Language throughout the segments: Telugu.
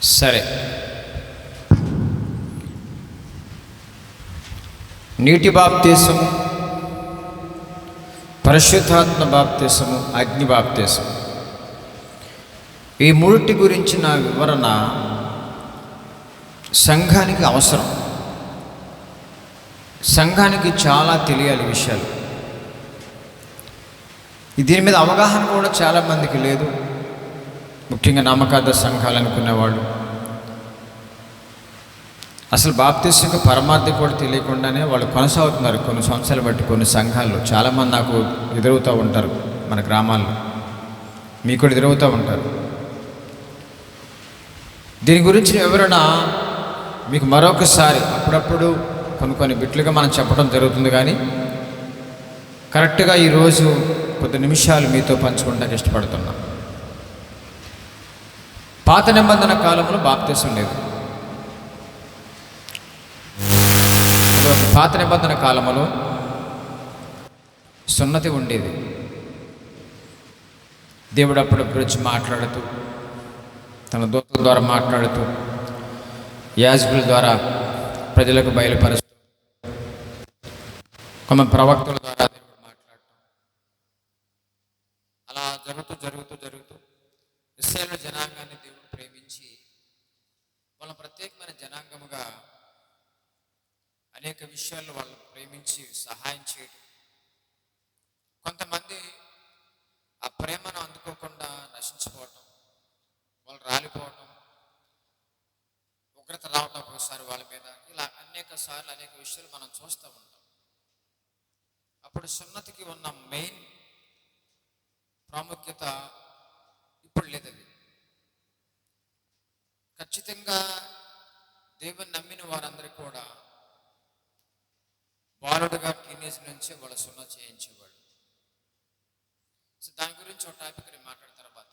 సరే, నీటి బాప్తీసము, పరిశుద్ధాత్మ బాప్తీసము, అగ్ని బాప్తీసము, ఈ మూడిటి గురించిన వివరణ సంఘానికి అవసరం. సంఘానికి చాలా తెలియాలి విషయాలు. దీని మీద అవగాహన కూడా చాలామందికి లేదు. ముఖ్యంగా నామకార్థ సంఘాలు అనుకునేవాళ్ళు అసలు బాప్తీసం పరమార్థం కూడా తెలియకుండానే వాళ్ళు కొనసాగుతున్నారు. కొన్ని సంవత్సరాలు బట్టి కొన్ని సంఘాల్లో చాలామంది నాకు ఎదురవుతూ ఉంటారు. మన గ్రామాల్లో మీకు కూడా ఎదురవుతూ ఉంటారు. దీని గురించి వివరణ మీకు మరొకసారి అప్పుడప్పుడు కొన్ని బిట్లుగా మనం చెప్పడం జరుగుతుంది. కానీ కరెక్ట్గా ఈరోజు కొద్ది నిమిషాలు మీతో పంచుకోవడానికి ఇష్టపడుతున్నాం. పాత నిబంధన కాలంలో బాప్తీసం లేదు. పాత నిబంధన కాలంలో సున్నతి ఉండేది. దేవుడు అప్పుడప్పుడు వచ్చి మాట్లాడుతూ, తన దూతల ద్వారా మాట్లాడుతూ, యాజకుల ద్వారా ప్రజలకు బయలుపరుస్తూ, కొన్ని ప్రవక్తల ద్వారా దేవుడు మాట్లాడటం, అలా జరుగుతూ ఇశ్రాయేలు జనాంగాన్ని దేవుడు ప్రేమించి వాళ్ళ ప్రత్యేకమైన జనాంగముగా అనేక విషయాల్లో వాళ్ళని ప్రేమించి సహాయం చేయడం. కొంతమంది ఆ ప్రేమను అందుకోకుండా నశించిపోవటం, వాళ్ళు రాలిపోవటం, ఉగ్రత రావటం ఒకసారి వాళ్ళ మీద, ఇలా అనేక విషయాలు మనం చూస్తూ ఉంటాం. అప్పుడు సున్నతికి ఉన్న మెయిన్ ప్రాముఖ్యత ఇప్పుడు లేదు. అది ఖచ్చితంగా దేవుని నమ్మిన వారందరికీ కూడా బాలుడుగా టీనేజ్ నుంచి వాళ్ళ సున్నతి చేయించేవాడు. సో దాని గురించి ఒక టాపిక్ నేను మాట్లాడిన తర్వాత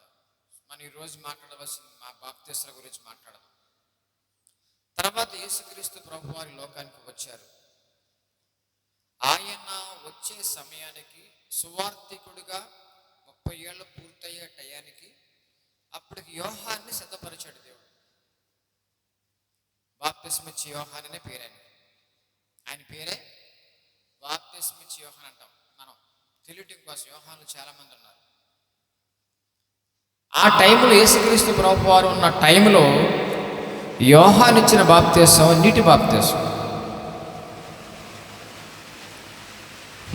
మనం ఈరోజు మాట్లాడవలసింది మా బాప్తీసాల గురించి మాట్లాడదాం. తర్వాత యేసుక్రీస్తు ప్రభువారి లోకానికి వచ్చారు. ఆయన వచ్చే సమయానికి సువార్తికుడిగా 30 ఏళ్ళు పూర్తయ్యే టయానికి అప్పటికి యోహాన్ని సిద్ధపరిచాడు దేవుడు. బాప్తిస్మిచ్చి యోహాన్ అనే పేరు ఆయన పేరే బాప్తిస్మిచ్చి యోహాన్ అంటాం. మనం తెలియటం కోసం యోహాన్లు చాలామంది ఉన్నారు. ఆ టైంలో యేసుక్రీస్తు ప్రభువారు ఉన్న టైంలో యోహాన్ ఇచ్చిన బాప్తీసం నీటి బాప్తీసం.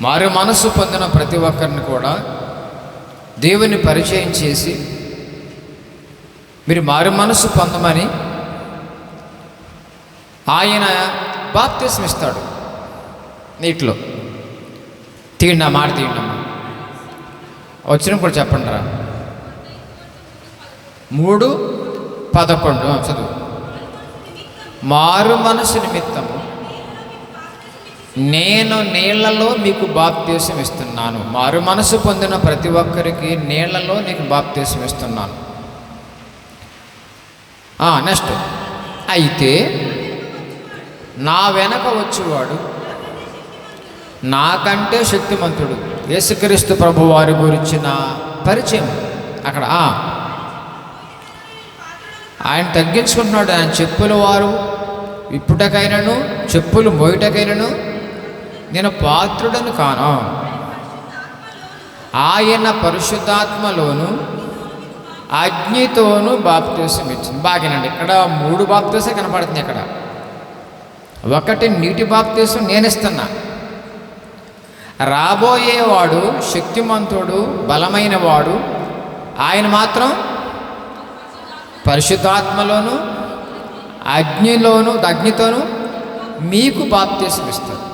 మారు మనసు పొందిన ప్రతి ఒక్కరిని కూడా దేవుని పరిచయం చేసి మీరు మారు మనసు పొందమని ఆయన బాప్తీసం ఇస్తాడు. నీటిలో తీయండి, ఆ మాట తీయండమ్మా. వచ్చినప్పుడు చెప్పండి రా. 3:11 చదువు. మారు మనసు నిమిత్తము నేను నీళ్లలో మీకు బాప్తీసం ఇస్తున్నాను. మారు మనసు పొందిన ప్రతి ఒక్కరికి నీళ్లలో నీకు బాప్తీసం ఇస్తున్నాను. నెక్స్ట్, అయితే నా వెనక వచ్చేవాడు నాకంటే శక్తిమంతుడు. యేసుక్రీస్తు ప్రభు వారి గురించిన పరిచయం అక్కడ. ఆయన తగ్గించుకుంటున్నాడు. ఆయన చెప్పుల వారు ఇప్పుటకైనను చెప్పులు మోయుటకైనను నేను పాత్రుడను కాను. ఆయన పరిశుద్ధాత్మలోను అగ్నితోనూ బాప్తీసం ఇచ్చింది. బాగానండి, ఇక్కడ 3 బాప్తీసం కనపడుతుంది. ఇక్కడ ఒకటి నీటి బాప్తీసం నేను ఇస్తున్నా. రాబోయేవాడు శక్తిమంతుడు, బలమైన వాడు. ఆయన మాత్రం పరిశుద్ధాత్మలోను అగ్నితోనూ మీకు బాప్తీసం ఇస్తాడు.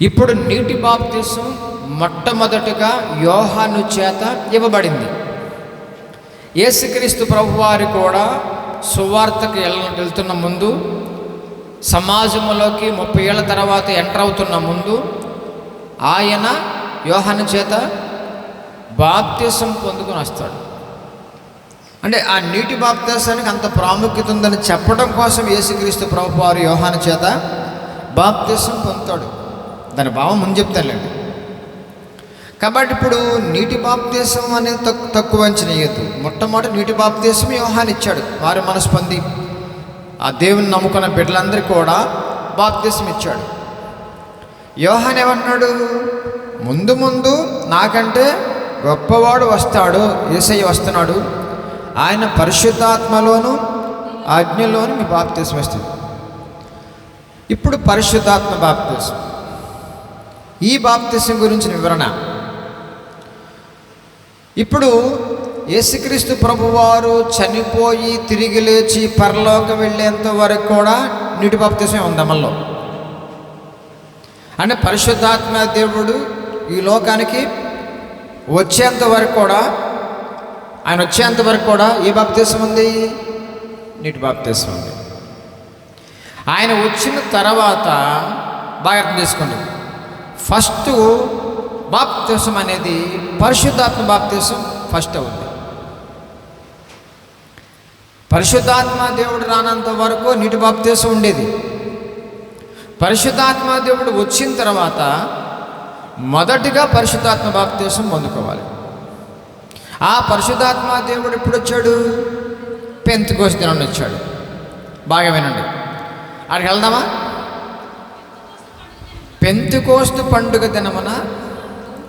ఇప్పుడు నీటి బాప్తీసం మొట్టమొదటిగా యోహాను చేత ఇవ్వబడింది. యేసుక్రీస్తు ప్రభువారు కూడా సువార్తకు వెళ్తున్న ముందు, సమాజంలోకి 30 ఏళ్ల తర్వాత ఎంటర్ అవుతున్న ముందు ఆయన యోహాను చేత బాప్తీసం పొందుకొని వస్తాడు. అంటే ఆ నీటి బాప్తీసానికి అంత ప్రాముఖ్యత ఉందని చెప్పడం కోసం యేసుక్రీస్తు ప్రభువారు యోహాను చేత బాప్తీసం పొందుతాడు. దాని భావం ముందు చెప్తానులేండి. కాబట్టి ఇప్పుడు నీటి బాప్తీసం అనేది తక్కువ అంచనీయద్దు. మొట్టమొదటి నీటి బాప్తీసం యోహాను ఇచ్చాడు. వారి మనసు పొంది ఆ దేవుని నమ్ముకున్న బిడ్డలందరికీ కూడా బాప్తీసం ఇచ్చాడు. యోహాను ఏమన్నాడు? ముందు ముందు నాకంటే గొప్పవాడు వస్తాడు, యేసయ్య వస్తున్నాడు, ఆయన పరిశుద్ధాత్మలోను అగ్నిలోను మీ బాప్తీసం ఇస్తుంది. ఇప్పుడు పరిశుద్ధాత్మ బాప్తీసం, ఈ బాప్తీసం గురించిన వివరణ. ఇప్పుడు యేసుక్రీస్తు ప్రభువారు చనిపోయి తిరిగి లేచి పరలోకం వెళ్ళేంత వరకు కూడా నీటి బాప్తీసం ఉంది అమల్లో. అంటే పరిశుద్ధాత్మ దేవుడు ఈ లోకానికి వచ్చేంత వరకు కూడా, ఆయన వచ్చేంత వరకు కూడా ఏ బాప్తీసం ఉంది? నీటి బాప్తీసం ఉంది. ఆయన వచ్చిన తర్వాత బాగా అర్థం చేసుకోండి, ఫస్ట్ బాప్తీసం అనేది పరిశుద్ధాత్మ బాప్తీసం ఫస్ట్ అవుతుంది. పరిశుద్ధాత్మ దేవుడు రానంత వరకు నీటి బాప్తీసం ఉండేది. పరిశుద్ధాత్మ దేవుడు వచ్చిన తర్వాత మొదటిగా పరిశుద్ధాత్మ బాప్తీసం పొందుకోవాలి. ఆ పరిశుద్ధాత్మ దేవుడు ఎప్పుడు వచ్చాడు? పెంతెకోస్తు దినాన వచ్చాడు. బాగా వినండి, అక్కడికి వెళ్దామా? పెంతెకోస్తు పండుగ దినమున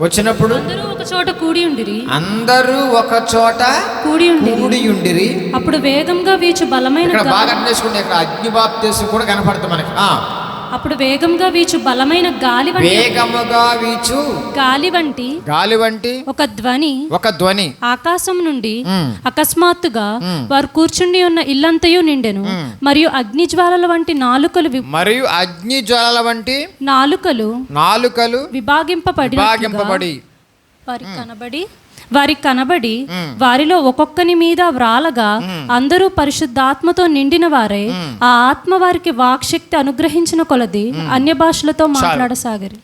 వచ్చినప్పుడు అందరూ ఒక చోట కూడి ఉండిరి. అప్పుడు వేగంగా వీచు బలమైన, ఇక్కడ బాగా అర్థం చేసుకోండి, ఇక్కడ అగ్ని బాప్తీసం కూడా కనపడుతుంది మనకి. అప్పుడు వేగంగా వీచు బలమైన గాలి వంటి ఒక ధ్వని ఆకాశం నుండి అకస్మాత్తుగా వారు కూర్చుండి ఉన్న ఇల్లంతయు నిండెను. మరియు అగ్ని జ్వాలల వంటి నాలుకలు విభాగింపబడి వారికి కనబడి వారిలో ఒక్కొక్కని మీద వ్రాలగా అందరూ పరిశుద్ధాత్మతో నిండిన వారే ఆ ఆత్మ వారికి వాక్శక్తి అనుగ్రహించిన కొలది అన్య భాషలతో మాట్లాడసాగారు.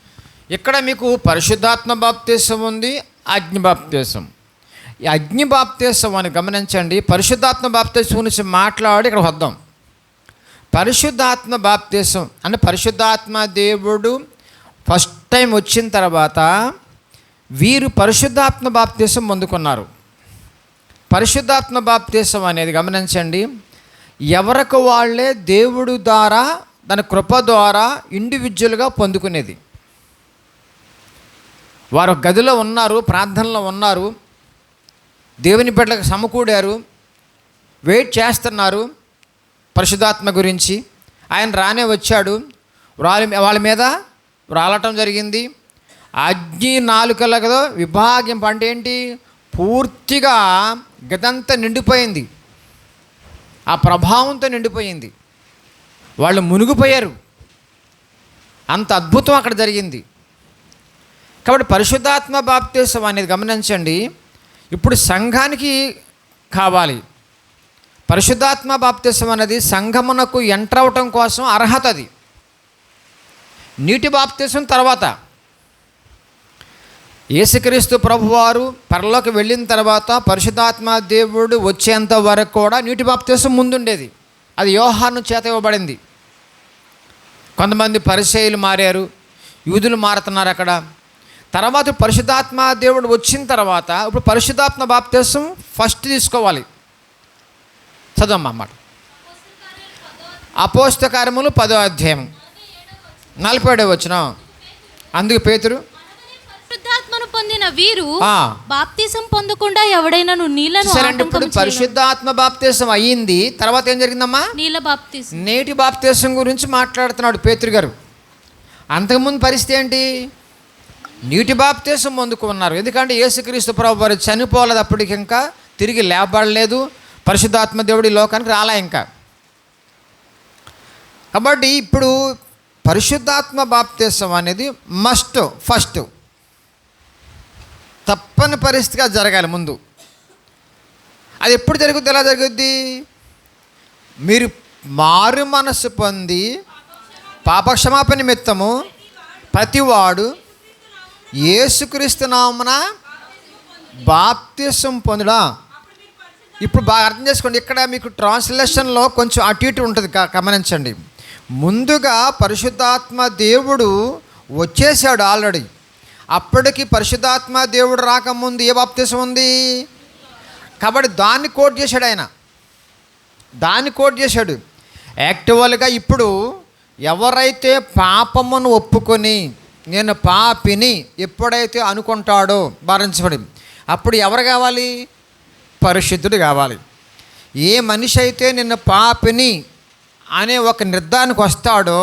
ఇక్కడ మీకు పరిశుద్ధాత్మ బాప్తీసం ఉంది, అగ్ని బాప్తీసం. ఈ అగ్ని బాప్తీసం అని గమనించండి. పరిశుద్ధాత్మ బాప్తీసం గురించి మాట్లాడి ఇక్కడ వద్దాం. పరిశుద్ధాత్మ బాప్తీసం అంటే పరిశుద్ధాత్మ దేవుడు ఫస్ట్ టైం వచ్చిన తర్వాత వీరు పరిశుద్ధాత్మ బాప్తీసం పొందుకున్నారు. పరిశుద్ధాత్మ బాప్తీసం అనేది గమనించండి, ఎవరికి వాళ్ళే దేవుడు ద్వారా, దాని కృప ద్వారా ఇండివిజువల్గా పొందుకునేది. వారు గదిలో ఉన్నారు, ప్రార్థనలో ఉన్నారు, దేవుని బిడ్డలకు సమకూడారు, వెయిట్ చేస్తున్నారు పరిశుద్ధాత్మ గురించి. ఆయన రానే వచ్చాడు, వాళ్ళ మీద రాలటం జరిగింది. అగ్ని నాలుకలతో విభాగింపు అంటే ఏంటి? పూర్తిగా గదంతా నిండిపోయింది, ఆ ప్రభావంతో నిండిపోయింది. వాళ్ళు మునిగిపోయారు, అంత అద్భుతం అక్కడ జరిగింది. కాబట్టి పరిశుద్ధాత్మ బాప్తీసం అనేది గమనించండి, ఇప్పుడు సంఘానికి కావాలి. పరిశుద్ధాత్మ బాప్తీసం అనేది సంఘమునకు ఎంటర్ అవటం కోసం అర్హత. అది నీటి బాప్తీసం తర్వాత. యేసుక్రీస్తు ప్రభువారు పరలోకి వెళ్ళిన తర్వాత పరిశుద్ధాత్మ దేవుడు వచ్చేంత వరకు కూడా నీటి బాప్తీసం ముందుండేది. అది యోహాను చేత ఇవ్వబడింది. కొంతమంది పరిసయ్యులు మారారు, యూదులు మారుతున్నారు అక్కడ. తర్వాత పరిశుద్ధాత్మ దేవుడు వచ్చిన తర్వాత ఇప్పుడు పరిశుద్ధాత్మ బాప్తీసం ఫస్ట్ తీసుకోవాలి. చదవమ్మా అన్నమాట. అపోస్తల కార్యములు 10వ అధ్యాయం 47వ వచనం. అందుకు పేతురు, పరిశుద్ధాత్మను పొందిన వీరు బాప్తిసం పొందకుండా ఎవడైనాను నీళ్లను ఇప్పుడు పరిశుద్ధాత్మ బాప్తిసం అయ్యింది, తర్వాత ఏం జరిగిందమ్మా? నీళ్ళ బాప్తిసం, నేటి బాప్తిసం గురించి మాట్లాడుతున్నాడు పేతురు గారు. అంతకుముందు పరిస్థితి ఏంటి? నీటి బాప్తిసం పొందుకున్నారు. ఎందుకంటే యేసుక్రీస్తు ప్రభు వారు చనిపోలేదు, అప్పటికి ఇంకా తిరిగి లేపబడలేదు, పరిశుద్ధాత్మ దేవుడి లోకానికి రాలా ఇంకా. కాబట్టి ఇప్పుడు పరిశుద్ధాత్మ బాప్తిసం అనేది మస్ట్, ఫస్ట్ తప్పని పరిస్థితిగా జరగాలి ముందు. అది ఎప్పుడు జరుగుద్ది? ఎలా జరుగుద్ది? మీరు మారు మనసు పొంది పాపక్షమాపణ నిమిత్తము ప్రతివాడు యేసుక్రీస్తు నామమున బాప్తిసం పొందుడా. ఇప్పుడు బాగా అర్థం చేసుకోండి, ఇక్కడ మీకు ట్రాన్స్లేషన్లో కొంచెం అటు ఇటు ఉంటుంది, గమనించండి. ముందుగా పరిశుద్ధాత్మ దేవుడు వచ్చేసాడు ఆల్రెడీ. అప్పటికి పరిశుద్ధాత్మ దేవుడు రాకముందు ఏ బాప్తిసం ఉంది? కాబట్టి దాన్ని కోట్ చేశాడు ఆయన, దాన్ని కోట్ చేశాడు. యాక్చువల్గా ఇప్పుడు ఎవరైతే పాపమును ఒప్పుకొని నేను పాపిని ఎప్పుడైతే అనుకుంటాడో భరించబడి, అప్పుడు ఎవరు కావాలి? పరిశుద్ధుడు కావాలి. ఏ మనిషి అయితే నిన్ను పాపిని అనే ఒక నిర్ధారణకు వస్తాడో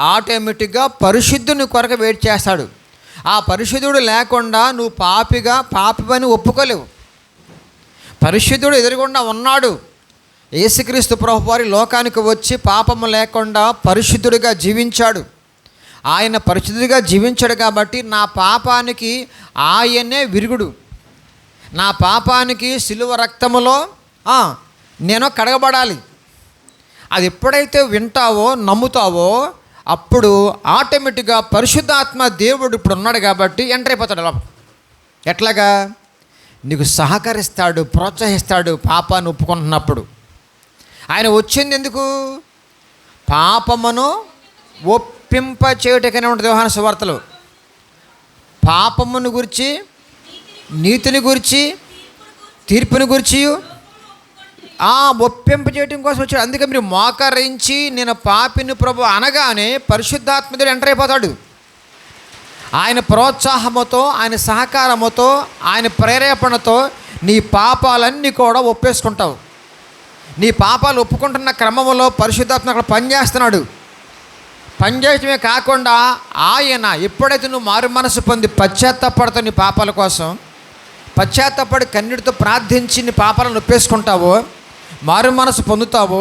ఆటోమేటిక్గా పరిశుద్ధుని కొరకు వెయిట్ చేస్తాడు. ఆ పరిశుద్ధుడు లేకుండా నువ్వు పాపివని ఒప్పుకోలేవు. పరిశుద్ధుడు ఎదురుగుండా ఉన్నాడు. యేసుక్రీస్తు ప్రభువారి లోకానికి వచ్చి పాపము లేకుండా పరిశుద్ధుడిగా జీవించాడు. ఆయన పరిశుద్ధుడిగా జీవించాడు కాబట్టి నా పాపానికి ఆయనే విరుగుడు. నా పాపానికి శిలువ రక్తములో నేను కడగబడాలి. అది ఎప్పుడైతే వింటావో నమ్ముతావో అప్పుడు ఆటోమేటిక్గా పరిశుద్ధాత్మ దేవుడు ఇప్పుడు ఉన్నాడు కాబట్టి ఎంటర్ అయిపోతాడు లోపల. ఎట్లాగా? నీకు సహకరిస్తాడు, ప్రోత్సహిస్తాడు పాపాన్ని ఒప్పుకుంటున్నప్పుడు. ఆయన వచ్చింది ఎందుకు? పాపమును ఒప్పింప చేయుటకనే ఉంటుంది యోహాను సువార్తలో. పాపమును గురించి, నీతిని గురించి, తీర్పుని గురించి ఒప్పింప చేయటం కోసం వచ్చాడు. అందుకే మీరు మోకరించి నేను పాపిని ప్రభు అనగానే పరిశుద్ధాత్మదేవుడు ఎంటర్ అయిపోతాడు. ఆయన ప్రోత్సాహముతో, ఆయన సహకారముతో, ఆయన ప్రేరేపణతో నీ పాపాలన్నీ కూడా ఒప్పేసుకుంటావు. నీ పాపాలు ఒప్పుకుంటున్న క్రమంలో పరిశుద్ధాత్మ అక్కడ పనిచేస్తున్నాడు. పనిచేయటమే కాకుండా ఆయన ఎప్పుడైతే నువ్వు మారు మనసు పొంది పశ్చాత్తాపడతావు, నీ పాపాల కోసం పశ్చాత్తాపడి కన్నీటితో ప్రార్థించి నీ పాపాలను ఒప్పేసుకుంటావో, మారు మనసు పొందుతావో,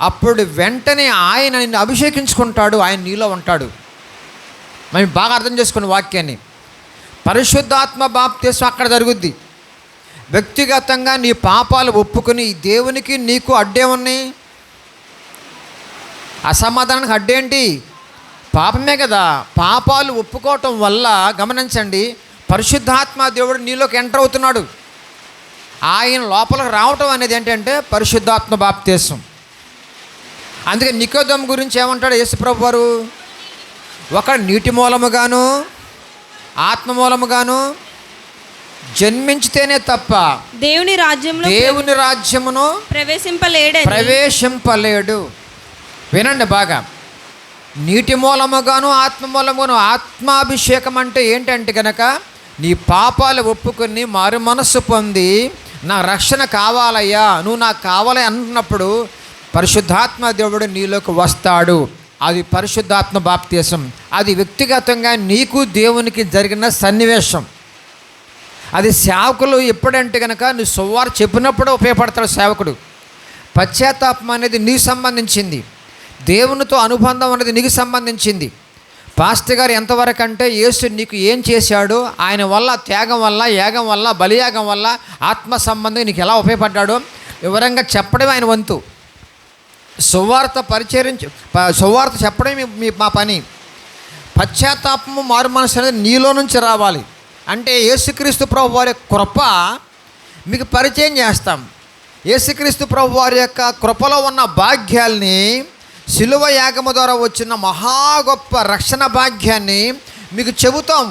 అప్పుడు వెంటనే ఆయన నిన్ను అభిషేకించుకుంటాడు. ఆయన నీలో ఉంటాడు. మనం బాగా అర్థం చేసుకున్న వాక్యాన్ని. పరిశుద్ధాత్మ బాప్తిసం అక్కడ జరుగుద్ది. వ్యక్తిగతంగా నీ పాపాలు ఒప్పుకొని దేవునికి నీకు అడ్డే ఉన్నాయి. అసమాధానానికి అడ్డేంటి? పాపమే కదా. పాపాలు ఒప్పుకోవటం వల్ల గమనించండి, పరిశుద్ధాత్మ దేవుడు నీలోకి ఎంటర్ అవుతున్నాడు. ఆయన లోపలికి రావటం అనేది ఏంటంటే పరిశుద్ధాత్మ బాప్తిసం. అందుకే నికోదేము గురించి ఏమంటాడు యేసుప్రభు వారు? ఒకడు నీటి మూలముగాను ఆత్మ మూలముగాను జన్మించితేనే తప్ప దేవుని రాజ్యమును ప్రవేశింపలేడు. వినండి బాగా. నీటి మూలముగాను ఆత్మ మూలముగాను. ఆత్మాభిషేకం అంటే ఏంటంటే కనుక నీ పాపాలు ఒప్పుకొని మారు మనస్సు పొంది నా రక్షణ కావాలయ్యా, నువ్వు నాకు కావాలి అంటున్నప్పుడు పరిశుద్ధాత్మ దేవుడు నీలోకి వస్తాడు. అది పరిశుద్ధాత్మ బాప్తిసం. అది వ్యక్తిగతంగా నీకు దేవునికి జరిగిన సన్నివేశం. అది సేవకులు ఎప్పుడంటే కనుక నువ్వు సువార్త చెప్పినప్పుడు ఉపయోగపడతాడు సేవకుడు. పశ్చాత్తాపం అనేది నీకు సంబంధించింది. దేవునితో అనుబంధం అనేది నీకు సంబంధించింది. పాస్టర్ గారు ఎంతవరకు అంటే యేసు నీకు ఏం చేశాడో, ఆయన వల్ల త్యాగం వల్ల, యాగం వల్ల, బలియాగం వల్ల, ఆత్మ సంబంధం నీకు ఎలా ఉపయోగపడ్డాడో వివరంగా చెప్పడం ఆయన వంతు. సువార్త చెప్పడం మా పని. పశ్చాత్తాపము మారు మనసు అనేది నీలో నుంచి రావాలి. అంటే యేసుక్రీస్తు ప్రభు వారి కృప మీకు పరిచయం చేస్తాం. యేసుక్రీస్తు ప్రభు వారి యొక్క కృపలో ఉన్న భాగ్యాల్ని, శిలువ యాగము ద్వారా వచ్చిన మహా గొప్ప రక్షణ భాగ్యాన్ని మీకు చెబుతాం.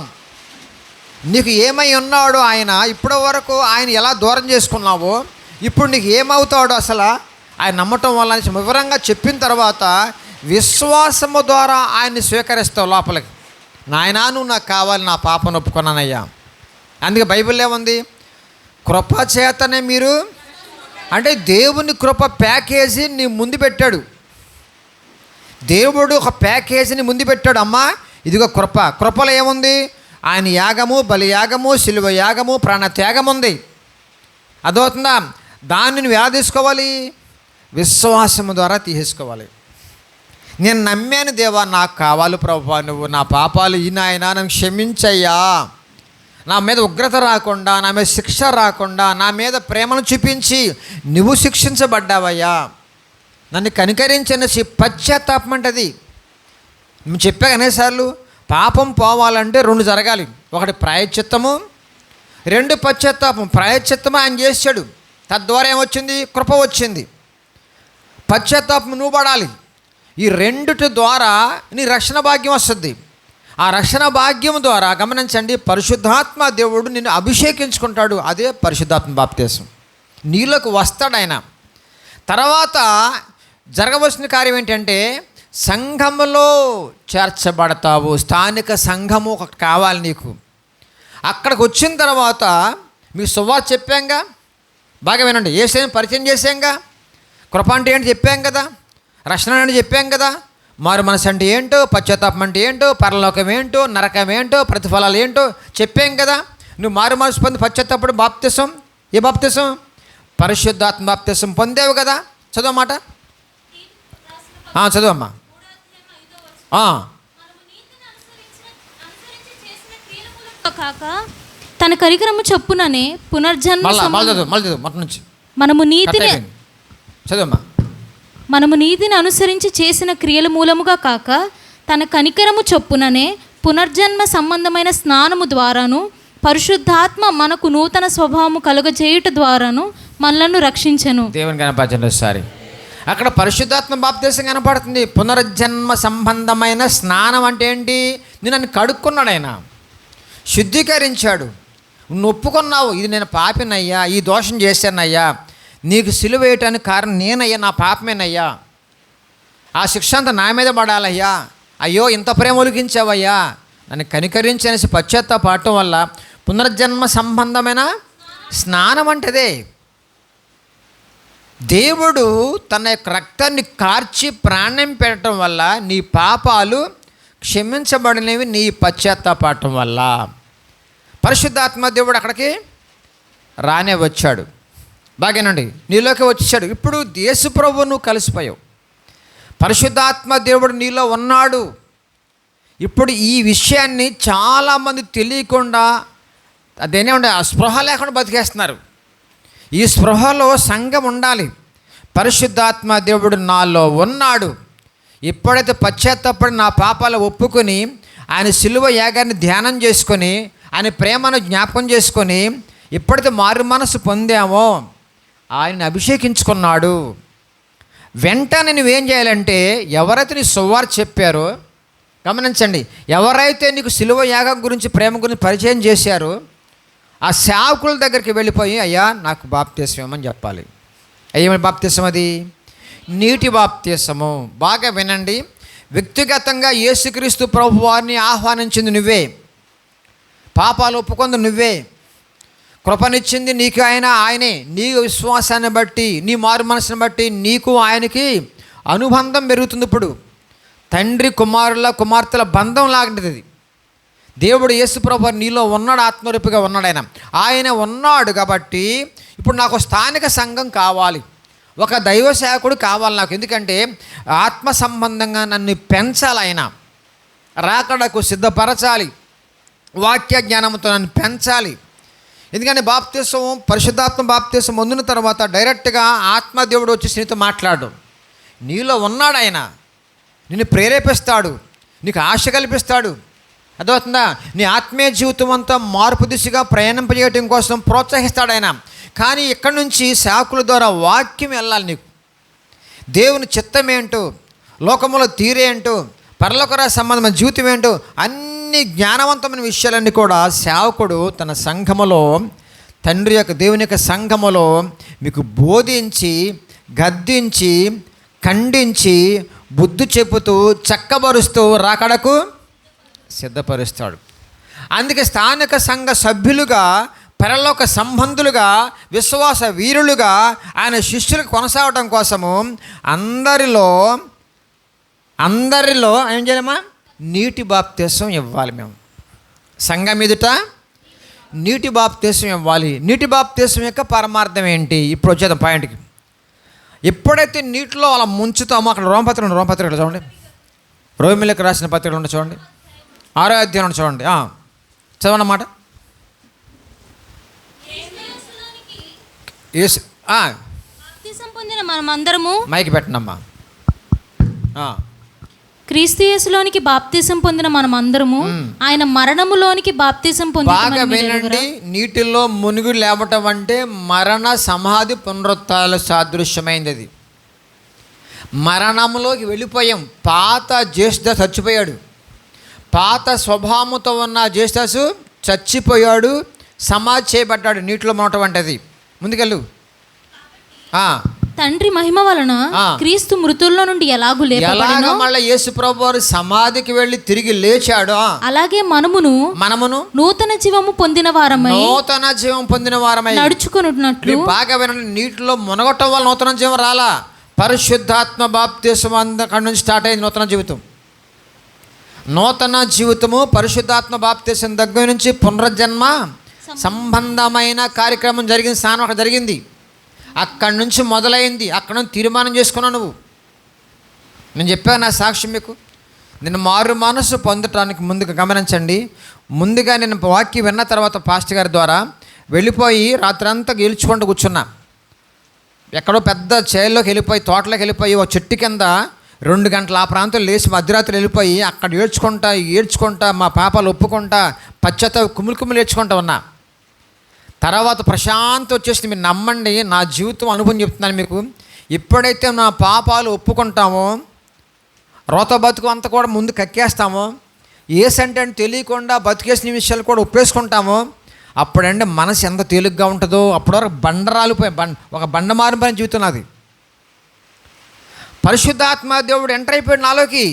నీకు ఏమై ఉన్నాడో ఆయన, ఇప్పటి వరకు ఆయన ఎలా దూరం చేసుకున్నావో, ఇప్పుడు నీకు ఏమవుతాడో అసలు ఆయన నమ్మటం వల్ల వివరంగా చెప్పిన తర్వాత విశ్వాసము ద్వారా ఆయన్ని స్వీకరిస్తావు లోపలికి. నాయనా నువ్వు నాకు కావాలి, నా పాపను ఒప్పుకున్నానయ్యా. అందుకే బైబిల్లో ఏముంది? కృప చేతనే మీరు, అంటే దేవుని కృప ప్యాకేజీ నీ ముందు పెట్టాడు. దేవుడు ఒక ప్యాకేజీని ముందు పెట్టాడు. అమ్మా ఇదిగో కృప. కృపలో ఏముంది? ఆయన యాగము, బలియాగము, శిలువ యాగము, ప్రాణత్యాగం ఉంది. అదవుతుందా? దాన్ని నువ్వు ఎలా తీసుకోవాలి? విశ్వాసము ద్వారా తీసుకోవాలి. నేను నమ్మాను దేవా, నాకు కావాలి ప్రభువా, నువ్వు నా పాపాలు ఈయన నన్ను క్షమించయ్యా, నా మీద ఉగ్రత రాకుండా, నా మీద శిక్ష రాకుండా, నా మీద ప్రేమను చూపించి నువ్వు శిక్షించబడ్డావయ్యా, నన్ను కనికరించనేసి పశ్చాత్తాపం అంటది. మేము చెప్పాక అనేసార్లు పాపం పోవాలంటే రెండు జరగాలి. ఒకటి ప్రాయశ్చిత్తము, రెండు పశ్చాత్తాపం. ప్రాయశ్చిత్తము ఆయన చేశాడు, తద్వారా ఏమొచ్చింది? కృప వచ్చింది. పశ్చాత్తాపం నువ్వు పడాలి. ఈ రెండిటి ద్వారా నీ రక్షణ భాగ్యం వస్తుంది. ఆ రక్షణ భాగ్యం ద్వారా గమనించండి, పరిశుద్ధాత్మ దేవుడు నిన్ను అభిషేకించుకుంటాడు. అదే పరిశుద్ధాత్మ బాప్తీసం. నీలోకి వస్తాడు ఆయన. తర్వాత జరగవలసిన కార్యం ఏంటంటే సంఘములో చేర్చబడతావు. స్థానిక సంఘము ఒకటి కావాలి నీకు. అక్కడికి వచ్చిన తర్వాత మీకు సువార్త చెప్పాంగా, బాగా వినండి. యేసుని పరిచయం చేసాంగా, కృప అంటే ఏంటి చెప్పాం కదా, రక్షణ అంటే చెప్పాం కదా, మారు మనసు అంటే ఏంటో, పశ్చాత్తాపం అంటే ఏంటో, పరలోకం ఏంటో, నరకం ఏంటో, ప్రతిఫలాలు ఏంటో చెప్పాం కదా. నువ్వు మారు మనసు పొంది పశ్చాత్తాపడి బాప్తిసం, ఏ బాప్తిసం? పరిశుద్ధాత్మ బాప్తిసం పొందేవు కదా. చదవమాట, చదువమ్మా. కాక తన కరికరము చొప్పుననే పునర్జన్మ మొత్తం నుంచి మనము నీతిని అనుసరించి చేసిన క్రియల మూలముగా కాక తన కనికరము చొప్పుననే పునర్జన్మ సంబంధమైన స్నానము ద్వారాను పరిశుద్ధాత్మ మనకు నూతన స్వభావము కలుగజేయుట ద్వారాను మనలను రక్షించెను. దేవుని కనపరచండి ఒకసారి. అక్కడ పరిశుద్ధాత్మ బాప్తీసం కనపడుతుంది. పునర్జన్మ సంబంధమైన స్నానం అంటే ఏంటి? నన్ను కడుక్కున్నాడు ఆయన, శుద్ధీకరించాడు. నువ్వు ఒప్పుకున్నావు, ఇది నేను పాపినయ్యా, ఈ దోషం చేశానయ్యా, నీకు సిలువ వేయటానికి కారణం నేనయ్యా, నా పాపమేనయ్యా, ఆ శిక్ష అంతా నా మీద పడాలయ్యా, అయ్యో ఇంత ప్రేమ ఒలిగించావయ్యా, నన్ను కనికరించనేసి పశ్చాత్తాపడటం వల్ల పునర్జన్మ సంబంధమైన స్నానం అంటేదే. దేవుడు తన యొక్క రక్తాన్ని కార్చి ప్రాణం పెట్టడం వల్ల నీ పాపాలు క్షమించబడినవి, నీ పశ్చాత్తాపడటం వల్ల. పరిశుద్ధాత్మ దేవుడు అక్కడికి రానే వచ్చాడు. బాగానండి, నీలోకి వచ్చాడు. ఇప్పుడు యేసు ప్రభువు నువ్వు కలిసిపోయావు, పరిశుద్ధాత్మ దేవుడు నీలో ఉన్నాడు. ఇప్పుడు ఈ విషయాన్ని చాలామంది తెలియకుండా అదేనే ఆ స్పృహ లేకుండా బతికేస్తున్నారు. ఈ స్పృహలో సంఘం ఉండాలి. పరిశుద్ధాత్మ దేవుడు నాలో ఉన్నాడు. ఎప్పుడైతే పశ్చాత్తాపడి నా పాపాలు ఒప్పుకొని ఆయన సిలువ యాగాన్ని ధ్యానం చేసుకొని ఆయన ప్రేమను జ్ఞాపకం చేసుకొని ఎప్పుడైతే మారు మనసు పొందామో ఆయన్ని అభిషేకించుకున్నాడు. వెంటనే నువ్వేం చేయాలంటే ఎవరైతే నీ సువార్త చెప్పారో గమనించండి, ఎవరైతే నీకు సిలువ యాగం గురించి ప్రేమ గురించి పరిచయం చేశారో ఆ సేవకుల దగ్గరికి వెళ్ళిపోయి అయ్యా నాకు బాప్తీసం ఇవ్వమని చెప్పాలి. ఏమని బాప్తీసం? అది నీటి బాప్తీసము. బాగా వినండి, వ్యక్తిగతంగా యేసుక్రీస్తు ప్రభు వారిని ఆహ్వానించింది నువ్వే, పాపాలు ఒప్పుకుంది నువ్వే, కృపనిచ్చింది నీకు ఆయనే. నీ విశ్వాసాన్ని బట్టి, నీ మారు మనసుని బట్టి నీకు ఆయనకి అనుబంధం పెరుగుతుంది. ఇప్పుడు తండ్రి కుమారుల కుమార్తెల బంధం లాంటిది. దేవుడు యేసుప్రభు నీలో ఉన్నాడు, ఆత్మరూపిగా ఉన్నాడు. ఆయన ఉన్నాడు కాబట్టి ఇప్పుడు నాకు స్థానిక సంఘం కావాలి, ఒక దైవ సేవకుడు కావాలి నాకు. ఎందుకంటే ఆత్మ సంబంధంగా నన్ను పెంచాలి, ఆయన రాకడకు సిద్ధపరచాలి, వాక్య జ్ఞానంతో నన్ను పెంచాలి. ఎందుకంటే బాప్తీసం, పరిశుద్ధాత్మ బాప్తీసం పొందిన తర్వాత డైరెక్ట్గా ఆత్మదేవుడు వచ్చి నీతో మాట్లాడు. నీలో ఉన్నాడు ఆయన, నిన్ను ప్రేరేపిస్తాడు, నీకు ఆశ కల్పిస్తాడు. అర్థమవుతుందా? నీ ఆత్మీయ జీవితం అంతా మార్పు దిశగా ప్రయాణింపజేయడం కోసం ప్రోత్సహిస్తాడు ఆయన. కానీ ఇక్కడి నుంచి సేవకుల ద్వారా వాక్యం వెళ్ళాలి నీకు. దేవుని చిత్తం ఏంటో, లోకములో తీరేంటో, పరలోకర సంబంధమైన జీవితం ఏంటో, అన్ని జ్ఞానవంతమైన విషయాలన్నీ కూడా సేవకుడు తన సంఘములో, తండ్రి యొక్క దేవుని యొక్క సంఘములో మీకు బోధించి, గద్దించి, ఖండించి, బుద్ధి చెప్పుతూ, చక్కబరుస్తూ రాకడకు సిద్ధపరుస్తాడు. అందుకే స్థానిక సంఘ సభ్యులుగా, పరలోక సంబంధులుగా, విశ్వాస వీరులుగా ఆయన శిష్యులకు కొనసాగడం కోసము అందరిలో ఏం చేయాలమ్మా? నీటి బాప్తీసం ఇవ్వాలి. మేము సంఘం ఎదుట నీటి బాప్తీసం ఇవ్వాలి. నీటి బాప్తీసం యొక్క పరమార్థం ఏంటి? ఇప్పుడు వచ్చేద్దాం పాయింట్కి. ఎప్పుడైతే నీటిలో అలా ముంచుతామో, అక్కడ రోమపత్రికలు చూడండి, రోమిలకు రాసిన పత్రికలు ఉంటే చూడండి, 6వ అధ్యాయం చూడండి, చదవన్నమాట. మైకి పెట్టనమ్మా. క్రీస్తు యేసులోనికి బాప్తీసం పొందిన మనమందరము ఆయన మరణములోనికి బాప్తీసం పొంది. బాగా వినండి, నీటిలో మునిగి లేవటం అంటే మరణ సమాధి పునరుత్థానాల సాదృశ్యమైంది. అది మరణంలోకి వెళ్ళిపోయాం. పాత జ్యేష్ఠ చచ్చిపోయాడు, పాత స్వభావంతో ఉన్న జేసస్ చచ్చిపోయాడు, సమాధి చేయబడ్డాడు, నీటిలో మొనటం అంటది. ముందుకెళ్ళు. తండ్రి మహిమ వలన క్రీస్తు మృతుల్లో నుండి ఎలాగూ లేపబడెనో, మళ్ళీ యేసు ప్రభు వారు సమాధికి వెళ్ళి తిరిగి లేచాడు, అలాగే మనమును నూతన జీవము పొందిన వారమై నడుచుకున్నట్లు. బాగా వినండి, నీటిలో మునగటం వల్ల నూతన జీవం రాలా, పరిశుద్ధాత్మ బాప్తిసం అక్కడి నుంచి స్టార్ట్ అయింది నూతన జీవితం. నూతన జీవితము పరిశుద్ధాత్మ బాప్తిసం దగ్గర నుంచి పునర్జన్మ సంబంధమైన కార్యక్రమం జరిగింది. స్నానం అక్కడ జరిగింది, అక్కడి నుంచి మొదలైంది. అక్కడ నుంచి తీర్మానం చేసుకున్నావు నువ్వు. నేను చెప్పాను నా సాక్ష్యం మీకు. నేను మారు మనసు పొందటానికి ముందుగా గమనించండి. ముందుగా నేను వాక్యం విన్న తర్వాత పాస్టర్ గారి ద్వారా వెళ్ళిపోయి రాత్రంతా గెలుచుకుంటూ కూర్చున్నా. ఎక్కడో పెద్ద చేల్లోకి వెళ్ళిపోయి, తోటలోకి వెళ్ళిపోయి, ఒక చెట్టు కింద 2 గంటలు ఆ ప్రాంతం లేచి మధ్యరాత్రి వెళ్ళిపోయి అక్కడ ఏడ్చుకుంటా మా పాపాలు ఒప్పుకుంటా పశ్చాత్తాప కుములు ఏడ్చుకుంటా ఉన్నా. తర్వాత ప్రశాంతం వచ్చేసి మీరు నమ్మండి, నా జీవితం అనుభవం చెప్తున్నాను మీకు. ఎప్పుడైతే నా పాపాలు ఒప్పుకుంటామో, రోత బతుకు అంతా కూడా ముందు కక్కేస్తామో, ఏ సెంటెంట్ తెలియకుండా బతికేసిన విషయాలు కూడా ఒప్పేసుకుంటామో, అప్పుడంటే మనసు ఎంత తేలిగ్గా ఉంటుందో. అప్పటివరకు బండరాలిపోయి ఒక బండమారిపోయిన జీవితం నాది. పరిశుద్ధాత్మ దేవుడు ఎంటర్ అయిపోయాడు నాలోకి.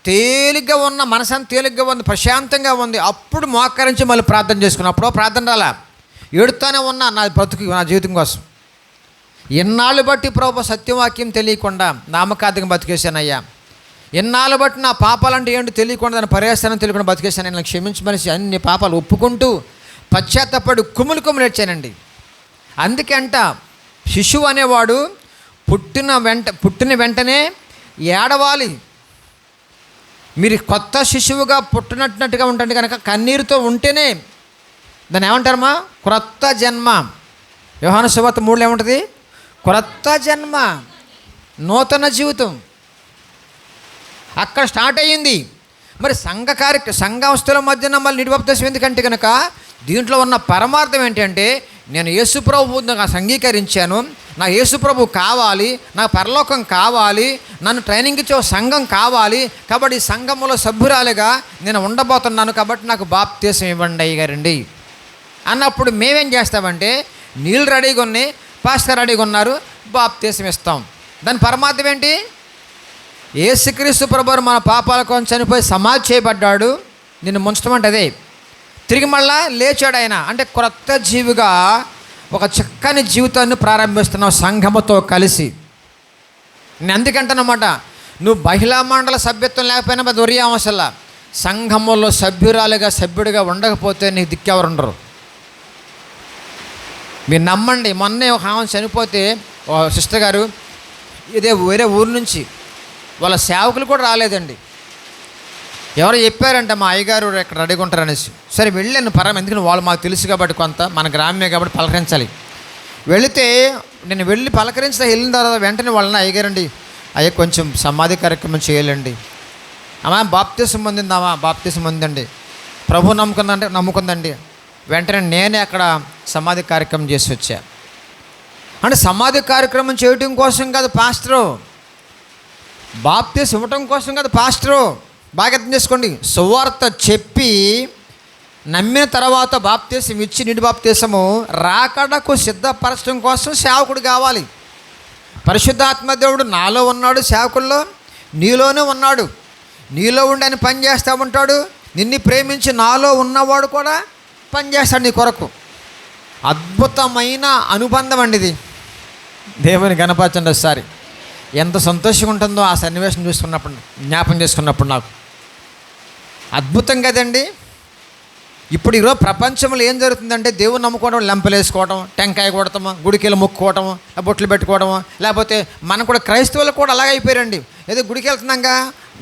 తేలిగ్గా ఉన్న మనసు అంత తేలిగ్గా ఉంది, ప్రశాంతంగా ఉంది. అప్పుడు మోకరించి మళ్ళీ ప్రార్థన చేసుకున్నాను. అప్పుడో ప్రార్థన రాలా, ఏడుతూనే ఉన్నా నా బ్రతుకు, నా జీవితం కోసం. ఎన్నాళ్ళు బట్టి ప్రభు సత్యవాక్యం తెలియకుండా నామకార్థంగా బతికేశానయ్యా. ఎన్నాళ్ళు బట్టి నా పాపాలంటే ఏంటో తెలియకుండా, దాని పర్యాసనం తెలియకుండా బతికేశాను. నేను క్షమించమనిసి అన్ని పాపాలు ఒప్పుకుంటూ పశ్చాత్తపడి కుమ్ములు ఏడ్చానండి. అందుకే అంట శిశువు అనేవాడు పుట్టిన వెంటనే ఏడవాలి. మీరు కొత్త శిశువుగా పుట్టినట్టుగా ఉంటుంది కనుక కన్నీరుతో ఉంటేనే దాన్ని ఏమంటారమ్మా? క్రొత్త జన్మ. యోహాను సువార్త 3లో ఏముంటుంది? క్రొత్త జన్మ, నూతన జీవితం అక్కడ స్టార్ట్ అయ్యింది. మరి సంఘవస్తుల మధ్యన మళ్ళీ నీటి బాప్తిసం ఎందుకంటే కనుక దీంట్లో ఉన్న పరమార్థం ఏంటంటే, నేను యేసుప్రభువుని అంగీకరించాను, నా యేసుప్రభు కావాలి, నా పరలోకం కావాలి, నన్ను ట్రైనింగ్ ఇచ్చే సంఘం కావాలి, కాబట్టి ఈ సంఘంలో సభ్యురాలుగా నేను ఉండబోతున్నాను, కాబట్టి నాకు బాప్తిసం ఇవ్వండి అయ్యగారండి అన్నప్పుడు మేమేం చేస్తామంటే, నీళ్ళు రెడీగా ఉన్నాయి, పాస్టర్ రెడీగా ఉన్నారు, బాప్తిసం ఇస్తాం. దాని పరమార్థం ఏంటి? యేసుక్రీస్తు ప్రభువు మన పాపాల కోసం చనిపోయి సమాధి చేయబడ్డాడు, నిన్ను ముంచడం అంటే అదే. తిరిగి మళ్ళా లేచాడు ఆయన, అంటే క్రొత్త జీవిగా ఒక చక్కని జీవితాన్ని ప్రారంభిస్తున్నావు సంఘముతో కలిసి. నేను అందుకంటానమాట, నువ్వు మహిళా మండల సభ్యత్వం లేకపోయినా అది ఒరియామసల్లా, సంఘములో సభ్యుడిగా ఉండకపోతే నీకు దిక్కెవరు ఉండరు. మీరు నమ్మండి, మొన్నే ఒక ఆమె చనిపోతే సిస్టర్ గారు వేరే ఊరు నుంచి వాళ్ళ సేవకులు కూడా రాలేదండి. ఎవరో చెప్పారంట మా అయ్యగారు ఇక్కడ రెడీగా ఉంటారనేసి. సరే వెళ్ళాను ఎందుకంటే వాళ్ళు మాకు తెలుసు కాబట్టి, కొంత మన గ్రామ్యమే కాబట్టి పలకరించాలి. వెళితే నేను వెళ్ళి వెళ్ళిన తర్వాత వెంటనే వాళ్ళని అయ్యగారండి, అయ్యా కొంచెం సమాధి కార్యక్రమం చేయాలండి. అమ్మా బాప్తిసం పొందిందామా? బాప్తిసం పొందండి. ప్రభు నమ్ముకుందండి. వెంటనే నేనే అక్కడ సమాధి కార్యక్రమం చేసి వచ్చా. అంటే సమాధి కార్యక్రమం చేయటం కోసం కాదు పాస్టరు, బాప్తిసం ఇవ్వటం కోసం కాదు పాస్టరు. బాగా అర్థం చేసుకోండి. సువార్త చెప్పి నమ్మిన తర్వాత బాప్తిసం ఇచ్చి నీటి బాప్తిసము రాకడకు సిద్ధపరచడం కోసం సేవకుడు కావాలి. పరిశుద్ధాత్మ దేవుడు నాలో ఉన్నాడు, సేవకుల్లో నీలోనే ఉన్నాడు. నీలో ఉండి ఆయన పని చేస్తూ ఉంటాడు. నిన్ను ప్రేమించి నాలో ఉన్నవాడు కూడా పనిచేస్తాడు నీ కొరకు. అద్భుతమైన అనుబంధం అండి ఇది. దేవుని గణపరచండి ఒకసారి. ఎంత సంతోషంగా ఉంటుందో ఆ సన్నివేశం చూసుకున్నప్పుడు, జ్ఞాపం చేసుకున్నప్పుడు నాకు అద్భుతం కదండి. ఇప్పుడు ఈరోజు ప్రపంచంలో ఏం జరుగుతుందంటే, దేవుని నమ్ముకోవడం, లెంపలేసుకోవడం, టెంకాయ కొడతాము, గుడికెళ్ళి మొక్కుకోవటము, బొట్లు పెట్టుకోవడము, లేకపోతే మనం కూడా క్రైస్తవులు కూడా అలాగే అయిపోయారండి. ఏదో గుడికి వెళ్తున్నాగా,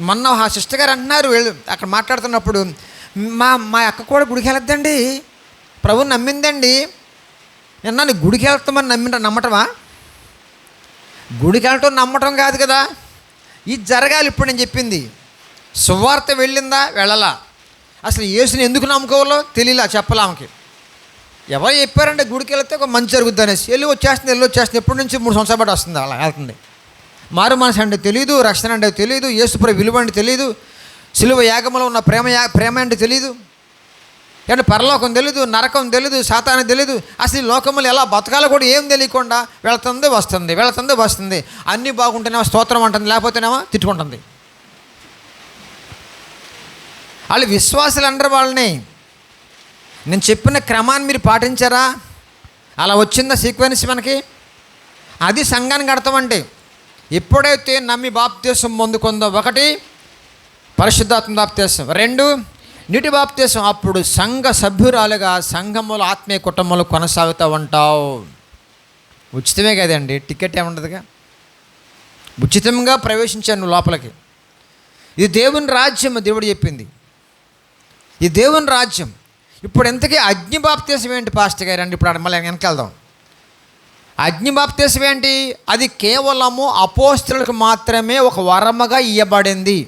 మొన్న ఆ సిస్టర్ గారు అంటున్నారు అక్కడ మాట్లాడుతున్నప్పుడు, మా అక్క కూడా గుడికి వెళ్ళొద్దండి, ప్రభుని నమ్మిందండి. నిన్న గుడికి వెళ్తామని నమ్మటమా? గుడికి వెళ్ళటం నమ్మటం కాదు కదా, ఇది జరగాలి. ఇప్పుడు నేను చెప్పింది సువార్త వెళ్ళిందా వెళ్ళలా, అసలు యేసుని ఎందుకు నమ్ముకోవాలో తెలియలా, చెప్పలా ఆమెకి. ఎవరు చెప్పారంటే గుడికి వెళ్తే ఒక మంచి జరుగుద్ది అనేసి వెళ్ళి వచ్చేస్తుంది. ఎప్పటి నుంచి 3 సంవత్సరాల పాటు వస్తుంది, అలా వెళ్తుంది. మారు మనసు అంటే తెలియదు, రక్షణ అంటే తెలియదు, యేసు ప్రభు విలువ అంటే తెలియదు. సిలువ యాగంలో ఉన్న ప్రేమ ఏంటో తెలీదు. అంటే పరలోకం తెలీదు, నరకం తెలీదు, సాతాను తెలీదు, అసలు ఈ లోకములు ఎలా బతకాలో కూడా ఏం తెలియకుండా వెళుతుంది వస్తుంది. అన్నీ బాగుంటేనేమో స్తోత్రం అంటుంది, లేకపోతేనేమో తిట్టుకుంటుంది. వాళ్ళు విశ్వాసులు అంటారు వాళ్ళని. నేను చెప్పిన క్రమాన్ని మీరు పాటించారా? అలా వచ్చిందా సీక్వెన్స్ మనకి? అది సంఘాన్ని కడతామంటే ఎప్పుడైతే నమ్మి బాప్తీసం పొందుకుందో, 1 పరిశుద్ధాత్మ బాప్తీసం, 2 నీటి బాప్తీసం, అప్పుడు సంఘ సభ్యురాలుగా సంఘములు ఆత్మీయ కుటుంబంలో కొనసాగుతూ ఉంటావు. ఉచితమే కదండి, టికెట్ ఏముండదుగా. ఉచితంగా ప్రవేశించాను లోపలికి. ఇది దేవుని రాజ్యం, దేవుడు చెప్పింది. ఇది దేవుని రాజ్యం. ఇప్పుడు ఇంతకీ అగ్ని బాప్తీసం ఏంటి పాస్టర్ గారు అండి? ఇప్పుడు మళ్ళీ వెనకెళ్దాం. అగ్ని బాప్తీసం ఏంటి? అది కేవలము అపోస్తలులకు మాత్రమే ఒక వరముగా ఇవ్వబడింది.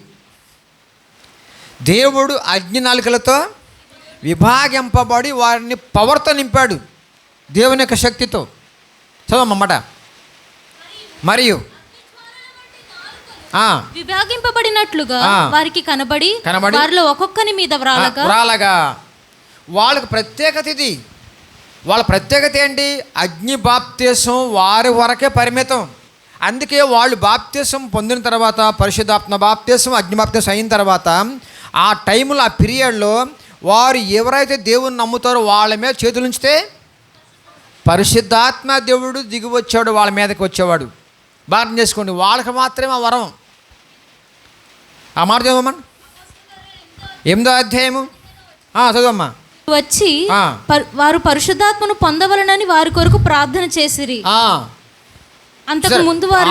దేవుడు అగ్ని నాలుకలతో విభాగింపబడి వారిని పవర్తో నింపాడు, దేవుని యొక్క శక్తితో. చదవమ్మట. మరియు విభాగింపబడినట్లుగా వారికి కనబడి వారిలో ఒక్కొక్కని మీద వ్రాలగా. వాళ్ళకి ప్రత్యేకత ఇది. వాళ్ళ ప్రత్యేకత ఏంటి? అగ్ని బాప్తీసం వారి వరకే పరిమితం. అందుకే వాళ్ళు బాప్తీసం పొందిన తర్వాత, పరిశుద్ధాత్మ బాప్తీసం, అగ్ని బాప్తీసం అయిన తర్వాత, ఆ టైంలో, ఆ పీరియడ్లో వారు ఎవరైతే దేవుని నమ్ముతారో వాళ్ళ మీద చేతులు ఉంచితే పరిశుద్ధాత్మ దేవుడు దిగి వచ్చాడు, వాళ్ళ మీదకి వచ్చేవాడు. భారం చేసుకోండి, వాళ్ళకి మాత్రమే ఆ వరం. ఆ మాట చదవమ్మా, 8వ అధ్యాయము చదవమ్మా. వచ్చి వారు పరిశుద్ధాత్మను పొందవలనని వారి కొరకు ప్రార్థన చేసిరి. అంతకు ముందు వారు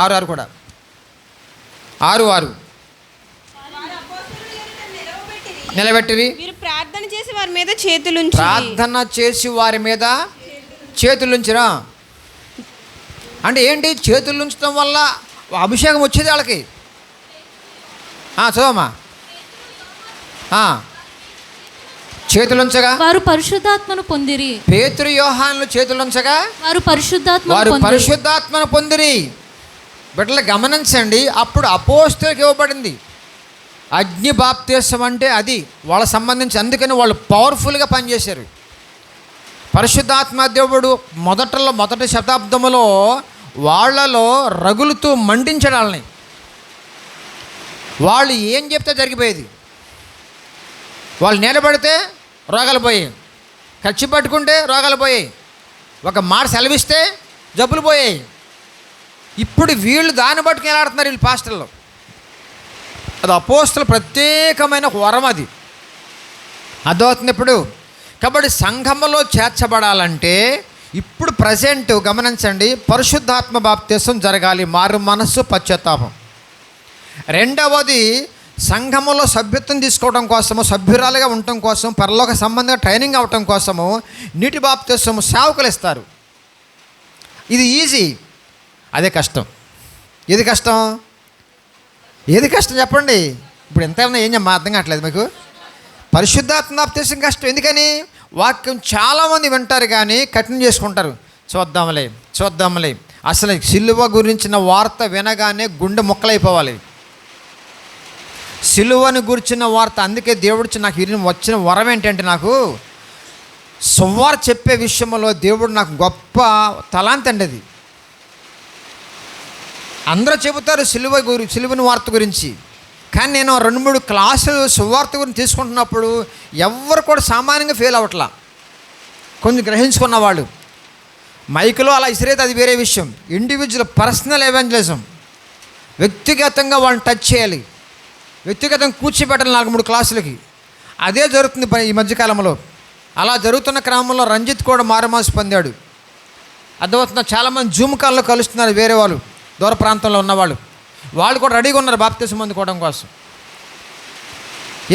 6 కూడా 6 నిలబెట్టిరి. ప్రార్థన చేసి వారి మీద చేతులుంచి, ప్రార్థన చేసి వారి మీద చేతులుంచిరా. అంటే ఏంటి? చేతులు ఉంచడం వల్ల అభిషేకం వచ్చేది వాళ్ళకి. చదవమ్మా. చేతులుంచగా వారు పరిశుద్ధాత్మను పొందిరి. పేతురు యోహానులు చేతులుంచగా వారు పరిశుద్ధాత్మను పొందిరి. బిడ్డలు గమనించండి, అప్పుడు అపోస్తలులకు ఇవ్వబడింది అగ్ని బాప్తీసం. అంటే అది వాళ్ళ సంబంధించి, అందుకని వాళ్ళు పవర్ఫుల్గా పనిచేశారు. పరిశుద్ధాత్మ దేవుడు మొదటి శతాబ్దంలో వాళ్ళలో రగులుతూ మండించడం వాళ్ళని. వాళ్ళు ఏం చెప్తే జరిగిపోయేది. వాళ్ళు నిలబడితే రోగాలు పోయాయి, ఖర్చు పట్టుకుంటే రోగాలు పోయాయి, ఒక మాట సెలవిస్తే జబ్బులు పోయాయి. ఇప్పుడు వీళ్ళు దాన్ని పట్టుకుని ఎలాడుతున్నారు వీళ్ళు పాస్టర్లు. అది అపోస్తలు ప్రత్యేకమైన ఒక వరం. అది అర్థమవుతుంది ఇప్పుడు. కాబట్టి సంఘములో చేర్చబడాలంటే ఇప్పుడు ప్రజెంట్ గమనించండి, పరిశుద్ధాత్మ బాప్తీసం జరగాలి, మారు మనస్సు, పశ్చాత్తాపం. రెండవది, సంఘములో సభ్యత్వం తీసుకోవడం కోసము, సభ్యురాలుగా ఉండటం కోసం, పరలోక సంబంధంగా ట్రైనింగ్ అవ్వటం కోసము నీటి బాప్తీసం సేవకులు ఇస్తారు. ఇది ఈజీ, అదే కష్టం. ఏది కష్టం? చెప్పండి. ఇప్పుడు ఎంత ఏం అర్థం కావట్లేదు మీకు. పరిశుద్ధాత్మ బాప్తీసం కష్టం. ఎందుకని? వాక్యం చాలామంది వింటారు కానీ కఠినం చేసుకుంటారు. చూద్దాంలే. అసలు సిలువ గురించిన వార్త వినగానే గుండె ముక్కలైపోవాలి. సిలువను గురించిన వార్త. అందుకే దేవుడు నాకు వచ్చిన వరం ఏంటంటే, నాకు సువార్త చెప్పే విషయంలో దేవుడు నాకు గొప్ప తలాంతి అండి. అది అందరూ చెబుతారు సిలువని వార్త గురించి, కానీ నేను 2-3 క్లాసులు సువార్త గురించి తీసుకుంటున్నప్పుడు ఎవ్వరు కూడా సామాన్యంగా ఫెయిల్ అవ్వట్లా. కొంచెం గ్రహించుకున్న వాళ్ళు మైకులో అలా ఇసిరైతే అది వేరే విషయం. ఇండివిజువల్ పర్సనల్ ఎవాంజలిజం, వ్యక్తిగతంగా వాళ్ళని టచ్ చేయాలి, వ్యక్తిగతంగా కూర్చోబెట్టాలి 4-3 క్లాసులకి. అదే జరుగుతుంది ఈ మధ్యకాలంలో. అలా జరుగుతున్న క్రమంలో రంజిత్ కూడా మారుమాసు పొందాడు. అర్థమవుతున్న చాలామంది జూమ్ కాల్లో కలుస్తున్నారు, వేరే వాళ్ళు దూర ప్రాంతంలో ఉన్నవాళ్ళు. వాళ్ళు కూడా రెడీగా ఉన్నారు బాప్తిసం పొందుకోవడం కోసం.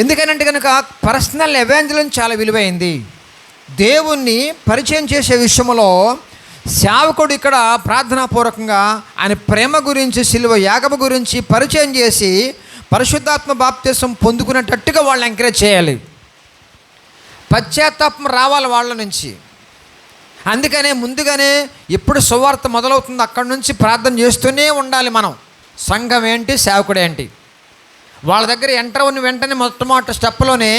ఎందుకనంటే కనుక పర్సనల్ ఎవాంజలిజం చాలా విలువైంది. దేవుణ్ణి పరిచయం చేసే విషయంలో సేవకుడు ఇక్కడ ప్రార్థనాపూర్వకంగా ఆయన ప్రేమ గురించి, సిలువ యాగము గురించి పరిచయం చేసి పరిశుద్ధాత్మ బాప్తిసం పొందుకునేటట్టుగా వాళ్ళని ఎంకరేజ్ చేయాలి. పశ్చాత్తాపం రావాలి వాళ్ళ నుంచి. అందుకనే ముందుగానే ఎప్పుడు సువార్త మొదలవుతుందో అక్కడి నుంచి ప్రార్థన చేస్తూనే ఉండాలి మనం. సంఘం ఏంటి, సేవకుడు ఏంటి, వాళ్ళ దగ్గర ఎంటర్ అయిన వెంటనే మొట్టమొదటి స్టెప్లోనే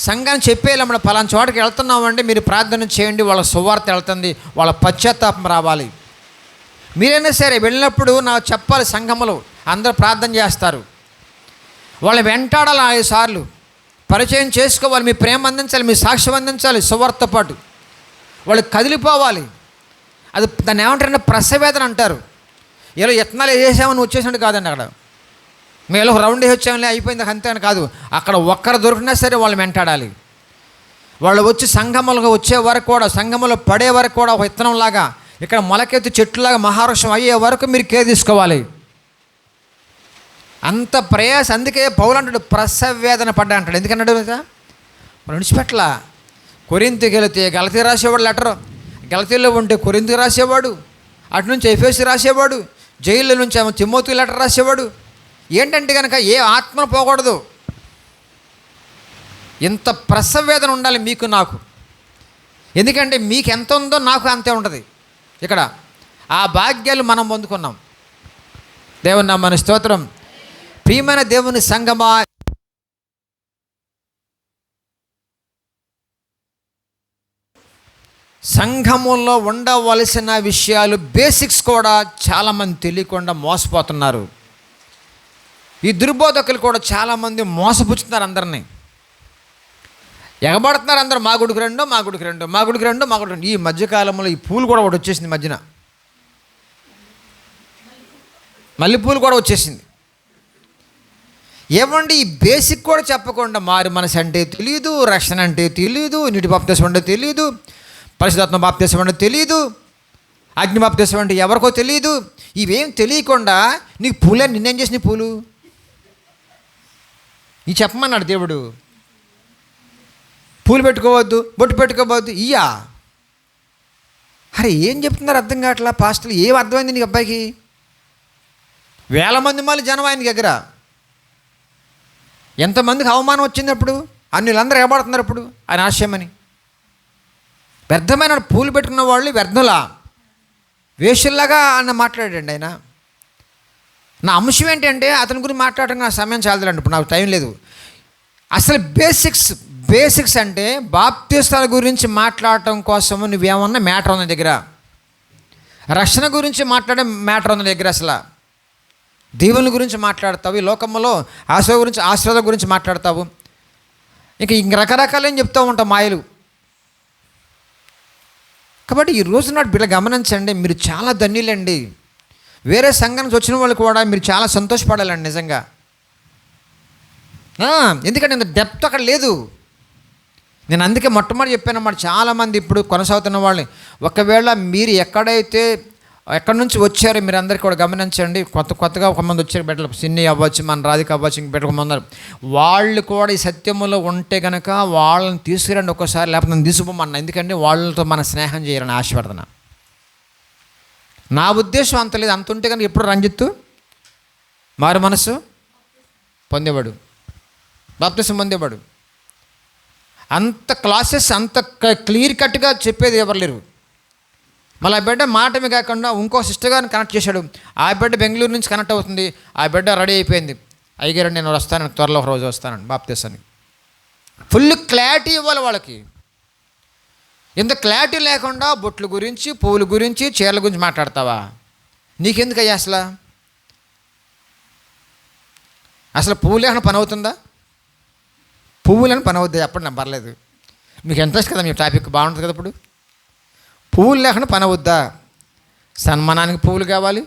సంఘాన్ని చెప్పేయాలి, మనం పలానా చోటకి వెళ్తున్నామంటే మీరు ప్రార్థన చేయండి, వాళ్ళ సువార్త వెళ్తుంది, వాళ్ళ పశ్చాత్తాపం రావాలి. మీరైనా సరే వెళ్ళినప్పుడు నాకు చెప్పాలి, సంఘములో అందరూ ప్రార్థన చేస్తారు, వాళ్ళని వెంటాడాలి, 5 సార్లు పరిచయం చేసుకోవాలి, మీ ప్రేమ అందించాలి, మీ సాక్ష్యం అందించాలి, సువార్త పాటు వాళ్ళు కదిలిపోవాలి. అది దాన్ని ఏమంటారంటే ప్రసవేదన అంటారు. ఇలా యత్నాలు వేసేసామని వచ్చేసినట్టు కాదండి. అక్కడ మేము రౌండ్ వేసి వచ్చామని అయిపోయింది అంతే అని కాదు. అక్కడ ఒక్కరు దొరికినా సరే వాళ్ళు వెంటాడాలి. వాళ్ళు వచ్చి సంఘములుగా వచ్చే వరకు కూడా, సంఘములో పడే వరకు కూడా ఒక విత్తనంలాగా ఇక్కడ మొలకెత్తి చెట్టులాగా మహావృక్షం అయ్యే వరకు మీరు కేర్ తీసుకోవాలి. అంత ప్రయాస. అందుకే పౌలు అంటాడు ప్రసవేదన పడ్డా అంటాడు. ఎందుకన్నాడు కదా, విడిచిపెట్టలా. కొరింథీకి వెళితే గలతీ రాసేవాడు లెటరు, గలతీలో ఉంటే కొరింథీకి రాసేవాడు, అటు నుంచి ఎఫెసీ రాసేవాడు, జైల్లో నుంచి ఏమో తిమోతి లెటర్ రాసేవాడు. ఏంటంటే కనుక ఏ ఆత్మ పోకూడదు, ఇంత ప్రసవేదన ఉండాలి మీకు నాకు. ఎందుకంటే మీకు ఎంత ఉందో నాకు అంతే ఉంటుంది. ఇక్కడ ఆ భాగ్యాలు మనం పొందుకున్నాం. దేవుని నామమున స్తోత్రం. ప్రియమైన దేవుని సంగమా, సంఘములో ఉండవలసిన విషయాలు బేసిక్స్ కూడా చాలామంది తెలియకుండా మోసపోతున్నారు. ఈ దుర్బోధకులు కూడా చాలామంది మోసపుచ్చుతున్నారు, అందరినీ ఎగబడుతున్నారు. అందరూ మా గుడికి రెండు, మా గుడికి రెండు, మా గుడికి రెండు, మా గుడికి రెండు. ఈ మధ్యకాలంలో ఈ పూలు కూడా ఒకటి వచ్చేసింది, మధ్యన మల్లెపూలు కూడా వచ్చేసింది. ఏమండి, ఈ బేసిక్ కూడా చెప్పకుండా మారు మనసు అంటే తెలియదు, రక్షణ అంటే తెలియదు, నీటి బాప్తిసం అంటే తెలియదు, పరిశుద్ధాత్మ బాప్తిసం అంటే తెలియదు, అగ్ని బాప్తిసం అంటే ఎవరికో తెలియదు. ఇవేం తెలియకుండా నీకు పూలే, నిన్నేం చేసిన పూలు ఈ చెప్పమన్నాడు దేవుడు. పూలు పెట్టుకోవద్దు, బొట్టు పెట్టుకోవద్దు, ఇయ్యా. అరే ఏం చెప్తున్నారు అర్థం కావట్లా పాస్టర్లు. ఏం అర్థమైంది నీకు అబ్బాయికి? 1000 మంది మళ్ళీ జనం ఆయన దగ్గర. ఎంతమందికి అవమానం వచ్చినప్పుడు, అన్నిలందరూ ఎగబడుతున్నారు ఇప్పుడు ఆయన ఆశయమని. వ్యర్థమైన పూలు పెట్టుకున్న వాళ్ళు వ్యర్థులా, వేషల్లాగా అన్న మాట్లాడండి ఆయన. నా అంశం ఏంటంటే అతని గురించి మాట్లాడటం నా సమయం చాలదండి, ఇప్పుడు నాకు టైం లేదు. అసలు బేసిక్స్ అంటే బాప్తిస్తాల గురించి మాట్లాడటం కోసము నువ్వేమన్నా మ్యాటర్ ఉన్న దగ్గర, రక్షణ గురించి మాట్లాడే మ్యాటర్ ఉన్న దగ్గర, అసలు దేవుని గురించి మాట్లాడతావు, ఈ లోకంలో ఆశీర్వాద గురించి మాట్లాడతావు, ఇంక రకరకాలేం చెప్తూ ఉంటావు మాయలు. కాబట్టి ఈ రోజు నాటి బిడ్డ గమనించండి, మీరు చాలా ధన్యులండి. వేరే సంఘానికి వచ్చిన వాళ్ళు కూడా మీరు చాలా సంతోషపడాలండి నిజంగా. ఎందుకంటే ఇంత డెప్త్ అక్కడ లేదు. నేను అందుకే మొట్టమొదటి చెప్పానన్నమాట, చాలామంది ఇప్పుడు కొనసాగుతున్న వాళ్ళని, ఒకవేళ మీరు ఎక్కడి నుంచి వచ్చారో మీరు అందరికీ కూడా గమనించండి. కొత్తగా ఒక మంది వచ్చారు బిడ్డలు, సిన్ని అవ్వచ్చు, మన రాధిక అవ్వచ్చు, ఇంక బిడ్డ ఉన్నారు. వాళ్ళు కూడా ఈ సత్యములో ఉంటే కనుక వాళ్ళని తీసుకురండి ఒక్కసారి, లేకపోతే నన్ను తీసుకుపోమన్నా. ఎందుకంటే వాళ్ళతో మన స్నేహం చేయాలని ఆశపడుతున్నా. నా ఉద్దేశం అంత లేదు. అంత ఉంటే కనుక ఎప్పుడు రంజిత్తు మారు మనసు పొందేవాడు, బాప్తిసం పొందేవాడు. అంత క్లాసెస్ అంత క్లియర్ కట్గా చెప్పేది ఎవరు లేరు. మళ్ళీ ఆ బిడ్డ మాటమే కాకుండా ఇంకో సిస్టర్ గారిని కనెక్ట్ చేశాడు. ఆ బిడ్డ బెంగళూరు నుంచి కనెక్ట్ అవుతుంది. ఆ బిడ్డ రెడీ అయిపోయింది. అయ్యగారు నేను వస్తాను, త్వరలో ఒక రోజు వస్తానండి బాప్తిసానికి. ఫుల్ క్లారిటీ ఇవ్వాలి వాళ్ళకి. ఇంత క్లారిటీ లేకుండా బొట్ల గురించి, పువ్వుల గురించి, చీరల గురించి మాట్లాడతావా? నీకెందుకు అయ్యా అసలు పువ్వు లేకుండా పని అవుతుందా? పువ్వులని పని అవుద్దా? చెప్పండి, నాకు పర్లేదు. మీకు ఇంట్రెస్ట్ కదా, మీ టాపిక్ బాగుంటుంది కదా. ఇప్పుడు పువ్వులు లేకుండా పని అవుద్దా? సన్మానానికి పువ్వులు కావాలి,